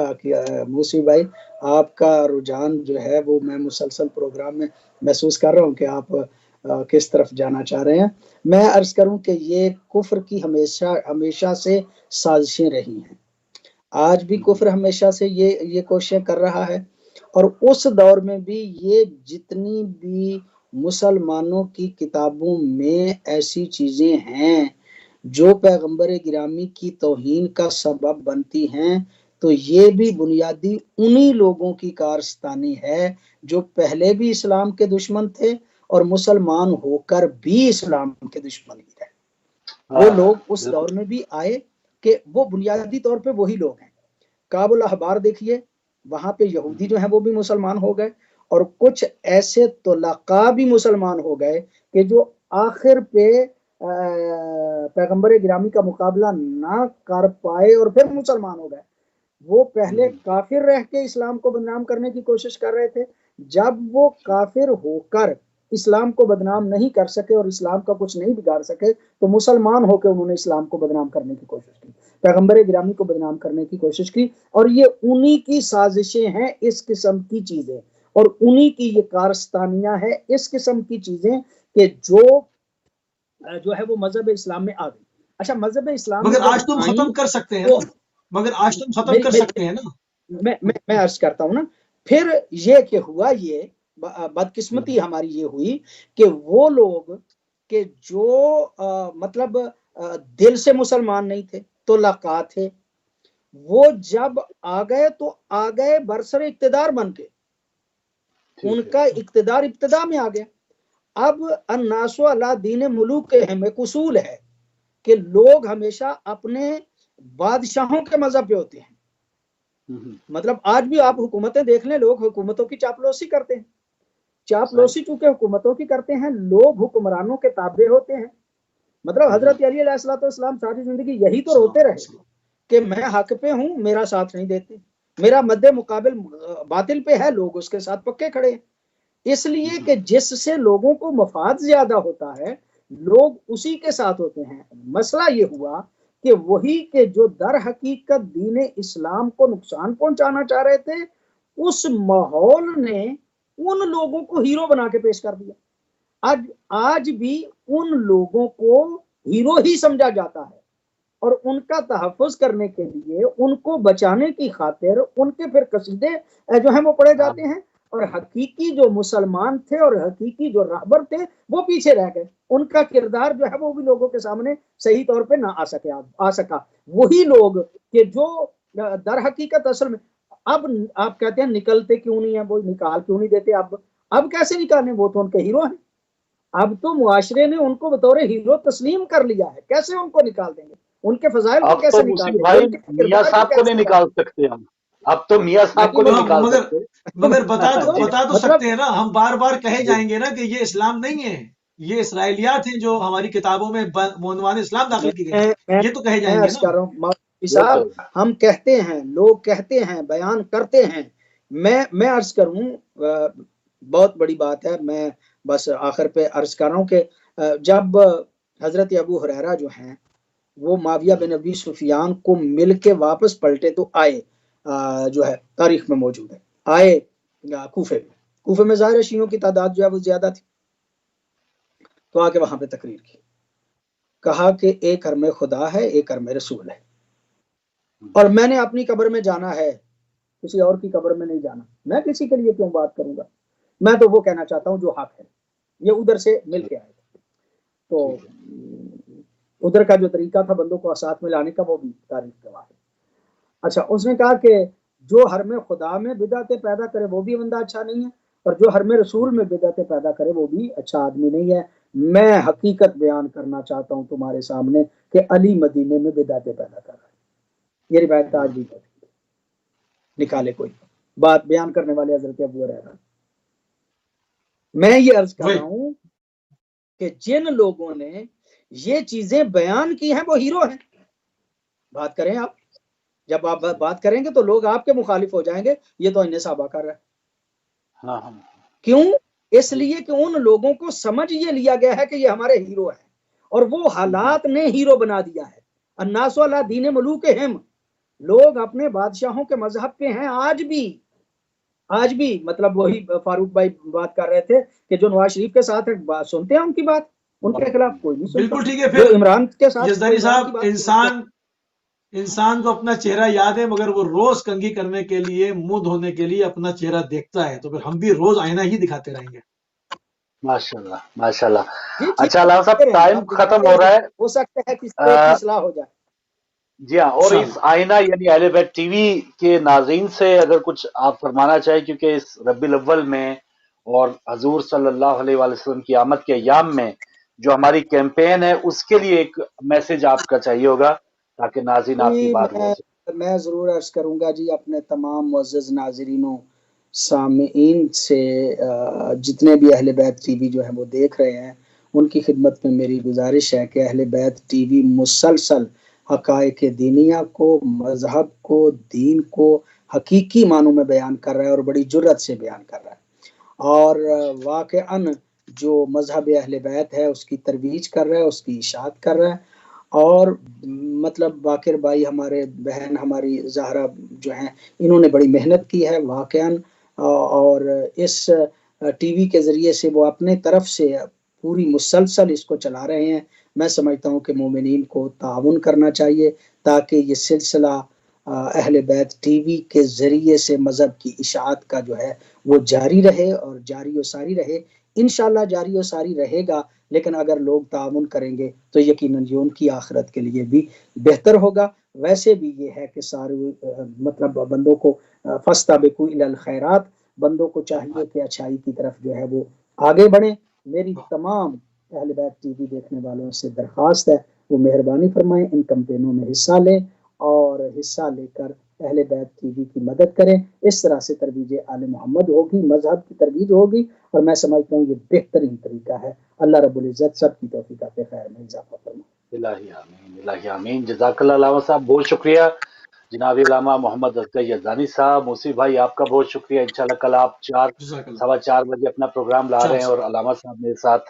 A: موسی بھائی، آپ کا رجحان جو ہے وہ میں مسلسل پروگرام میں محسوس کر رہا ہوں کہ آپ کس طرف جانا چاہ رہے ہیں. میں عرض کروں کہ یہ کفر کی ہمیشہ سے سازشیں رہی ہیں. آج بھی کفر ہمیشہ سے یہ کوششیں کر رہا ہے، اور اس دور میں بھی یہ جتنی بھی مسلمانوں کی کتابوں میں ایسی چیزیں ہیں جو پیغمبر گرامی کی توہین کا سبب بنتی ہیں، تو یہ بھی بنیادی انہی لوگوں کی کارستانی ہے جو پہلے بھی اسلام کے دشمن تھے اور مسلمان ہو کر بھی اسلام کے دشمن ہی رہے. وہ لوگ اس دور میں بھی آئے کہ وہ بنیادی طور پہ وہی لوگ ہیں. کعب الاحبار دیکھیے، وہاں پہ یہودی جو ہیں وہ بھی مسلمان ہو گئے، اور کچھ ایسے طلقاء بھی مسلمان ہو گئے کہ جو آخر پہ پیغمبر گرامی کا مقابلہ نہ کر پائے اور پھر مسلمان ہو گئے. وہ پہلے کافر رہ کے اسلام کو بدنام کرنے کی کوشش کر رہے تھے، جب وہ کافر ہو کر اسلام کو بدنام نہیں کر سکے اور اسلام کا کچھ نہیں بگاڑ سکے تو مسلمان ہو کے انہوں نے اسلام کو بدنام کرنے کی کوشش کی، پیغمبر گرامی کو بدنام کرنے کی کوشش کی. اور یہ انہی کی سازشیں ہیں اس قسم کی چیزیں، اور انہی کی یہ کارستانیاں ہیں اس قسم کی چیزیں کہ جو ہے وہ مذہب اسلام میں آ گئی. اچھا مذہب اسلام
C: مگر آج تم ختم کر سکتے ہیں نا، مگر آج تم ختم کر سکتے ہیں نا.
A: میں عرض کرتا ہوں نا، پھر یہ کہ ہوا، یہ بدقسمتی ہماری یہ ہوئی کہ وہ لوگ کہ جو مطلب دل سے مسلمان نہیں تھے، طلقاء تھے، وہ جب آ گئے تو آ گئے برسر اقتدار بن کے، ان کا اقتدار ابتدا میں آ گیا. اب الناس علی دین ملوکہم ایک اصول ہے کہ لوگ ہمیشہ اپنے بادشاہوں کے مذہب پہ ہوتے ہیں. مطلب آج بھی آپ حکومتیں دیکھ لیں، لوگ حکومتوں کی چاپلوسی کرتے ہیں. چاپلوسی چونکہ حکومتوں کی کرتے ہیں، لوگ حکمرانوں کے تابع ہوتے ہیں. مطلب حضرت علی علیہ السلام ساری زندگی یہی تو روتے رہے کہ میں حق پہ ہوں، میرا ساتھ نہیں دیتے، میرا مد مقابل باطل پہ ہے، لوگ اس کے ساتھ پکے کھڑے ہیں. اس لیے کہ جس سے لوگوں کو مفاد زیادہ ہوتا ہے لوگ اسی کے ساتھ ہوتے ہیں. مسئلہ یہ ہوا کہ وہی کہ جو در حقیقت دین اسلام کو نقصان پہنچانا چاہ رہے تھے، اس ماحول نے ان لوگوں کو ہیرو بنا کے پیش کر دیا۔ آج بھی ان لوگوں کو ہیرو ہی سمجھا جاتا ہے، اور ان کا تحفظ کرنے کے لیے، ان کو بچانے کی خاطر ان کے پھر قصیدے جو ہیں وہ پڑھے جاتے ہیں، اور حقیقی جو مسلمان تھے اور حقیقی جو رہبر تھے وہ پیچھے رہ گئے، ان کا کردار جو ہے وہ بھی لوگوں کے سامنے صحیح طور پہ نہ آ سکا۔ وہی لوگ کہ جو در حقیقت اصل میں، اب آپ کہتے ہیں نکلتے کیوں نہیں ہیں، وہ نکال کیوں نہیں دیتے، اب کیسے نکالیں، وہ تو ان کے ہیرو ہیں، اب تو معاشرے نے ان کو بطور ہیرو تسلیم کر لیا ہے، کیسے ان کو نکال دیں گے، ان کے فضائل کو
B: اب
A: کیسے
B: تو
A: نکال
B: موسی
A: دیں گے،
B: بھائی
A: ان کے
B: میاں
A: کردار کو
B: صاحب کو
A: کیسے
B: نہیں نکال سکتے ہم، اب تو میاں صاحب کو
A: نہیں
B: نہیں نکال
C: مگر
B: سکتے۔
C: مگر بتا
B: جی
C: تو
A: مطلب
C: سکتے ہیں نا، ہم بار بار کہے
B: جی
C: جائیں گے نا کہ یہ اسلام نہیں ہے، یہ اسرائیلیات ہیں جو ہماری کتابوں میں عنوان اسلام داخل کی گئی ہیں،
A: میں
C: یہ تو کہے جائیں گے
A: عرض
C: نا۔
A: کر رہا ہوں مولوی
B: وہ
A: صاحب،
B: تو
A: ہم کہتے ہیں، لوگ کہتے ہیں، بیان کرتے ہیں، میں عرض کروں، بہت بڑی بات ہے، میں بس آخر پہ عرض کر رہا ہوں کہ جب حضرت ابو ہریرہ جو ہیں وہ معاویہ بن ابی سفیان کو مل کے واپس پلٹے تو آئے، جو ہے تاریخ میں موجود ہے، آئے کوفے میں ظاہر شیعوں کی تعداد جو ہے وہ زیادہ تھی، تو آ کے وہاں پہ تقریر کی، کہا کہ ایک حرم خدا ہے، ایک حرم رسول ہے، اور میں نے اپنی قبر میں جانا ہے، کسی اور کی قبر میں نہیں جانا، میں کسی کے لیے کیوں بات کروں گا، میں تو وہ کہنا چاہتا ہوں جو حق ہے۔ یہ ادھر سے مل کے آئے تھے، تو ادھر کا جو طریقہ تھا بندوں کو ساتھ میں لانے کا وہ بھی تاریخ گواہ ہے۔ اچھا، اس نے کہا کہ جو حرم خدا میں بدعتیں پیدا کرے وہ بھی بندہ اچھا نہیں ہے، اور جو حرم رسول میں بدعتیں پیدا کرے وہ بھی اچھا آدمی نہیں ہے۔ میں حقیقت بیان کرنا چاہتا ہوں تمہارے سامنے کہ علی مدینے میں بدعتیں پیدا کر رہا ہے، یہ روایت آج بھی موجود ہے، نکالے کوئی بات بیان کرنے والے حضرت ابو ہریرہ۔ میں یہ عرض کر
C: وہی
A: رہا ہوں کہ جن لوگوں نے یہ چیزیں بیان کی ہیں وہ ہیرو ہیں۔ بات کریں آپ، جب آپ بات کریں گے تو لوگ آپ کے مخالف ہو جائیں گے، یہ تو انہیں صحابہ کر رہا ہے۔ کیوں؟ اس لیے کہ ان لوگوں کو سمجھ یہ لیا گیا ہے کہ یہ ہمارے ہیرو ہیں، اور وہ حالات نے ہیرو بنا دیا ہے۔ الناس علی دین ملوکہم، لوگ اپنے بادشاہوں کے مذہب پہ ہیں آج بھی، مطلب وہی فاروق بھائی بات کر رہے تھے کہ جو نواز شریف کے ساتھ سنتے ہیں ان کی بات، ان کے خلاف کوئی نہیں سنتا،
C: بالکل ٹھیک ہے۔
A: جو
C: پھر
A: عمران کے ساتھ
C: یزدانی
A: عمران
C: صاحب،
A: کی بات سنتے ہیں۔
C: انسان کو اپنا چہرہ یاد ہے، مگر وہ روز کنگھی کرنے کے لیے، منہ دھونے کے لیے اپنا چہرہ دیکھتا ہے، تو پھر ہم بھی روز آئینہ ہی دکھاتے رہیں گے۔
B: ماشاء اللہ ماشاء اللہ۔
A: جی ٹھیک
B: اچھا
A: ہے،
B: علامہ صاحب
A: دکھاتے رہیں گے،
B: ٹائم
A: آپ
B: ختم
A: دکھاتے
B: ہو رہا
A: رہیں،
B: ہے۔
A: ہو سکتا ہے کسی ایک کی اصلاح ہو جائے۔
B: جی ہاں، اور اس
C: انشاءاللہ۔
B: آئینہ یعنی اہل بیت ٹی وی کے ناظرین سے اگر کچھ آپ فرمانا چاہیں، کیونکہ اس ربیع الاول میں اور حضور صلی اللہ علیہ وآلہ وسلم کی آمد کے ایام میں جو ہماری کیمپین ہے اس کے لیے ایک میسج آپ کا چاہیے ہوگا تاکہ ناظرین آپ کی
A: جی،
B: بات غور سے۔
A: میں ضرور عرض کروں گا جی، اپنے تمام معزز ناظرینوں، سامعین سے، جتنے بھی اہل بیت ٹی وی جو ہے وہ دیکھ رہے ہیں، ان کی خدمت میں میری گزارش ہے کہ اہل بیت ٹی وی مسلسل حقائق دینیہ کو، مذہب کو، دین کو حقیقی معنوں میں بیان کر رہا ہے، اور بڑی جرت سے بیان کر رہا ہے، اور واقعاً جو مذہب اہل بیت ہے اس کی ترویج کر رہا ہے، اس کی اشاعت کر رہا ہے، اور مطلب باقر بھائی، ہمارے بہن، ہماری زہرا جو ہیں، انہوں نے بڑی محنت کی ہے واقعاً، اور اس ٹی وی کے ذریعے سے وہ اپنے طرف سے پوری مسلسل اس کو چلا رہے ہیں۔ میں سمجھتا ہوں کہ مومنین کو تعاون کرنا چاہیے تاکہ یہ سلسلہ اہل بیت ٹی وی کے ذریعے سے مذہب کی اشاعت کا جو ہے وہ جاری رہے، اور جاری و ساری رہے، انشاءاللہ جاری و ساری رہے گا۔ لیکن اگر لوگ تعاون کریں گے تو یقیناً یہ ان کی آخرت کے لیے بھی بہتر ہوگا۔ ویسے بھی یہ ہے کہ سارے مطلب بندوں کو فاستبقوا الی الخیرات، بندوں کو چاہیے کہ اچھائی کی طرف جو ہے وہ آگے بڑھیں۔ میری تمام اہل بیت ٹی وی دیکھنے والوں سے درخواست ہے وہ مہربانی فرمائیں، ان کمپینوں میں حصہ لیں، اور حصہ لے کر اہل بیت ٹی وی کی مدد کریں۔ اس طرح سے ترویج آل محمد ہوگی، مذہب کی ترویج ہوگی، اور میں سمجھتا ہوں یہ بہترین طریقہ ہے۔ اللہ رب العزت سب کی توفیقات خیر میں اضافہ فرمائے۔
B: الہی آمین، الہی آمین۔ جزاک اللہ علامہ صاحب، بہت شکریہ جناب علامہ محمد اصغر یزدانی صاحب۔ موسی بھائی آپ کا بہت شکریہ، انشاءاللہ کل آپ
C: جزاک اللہ۔
B: 4، 4:15 بجے اپنا پروگرام لا رہے ہیں،
C: 4
B: اور علامہ صاحب میرے ساتھ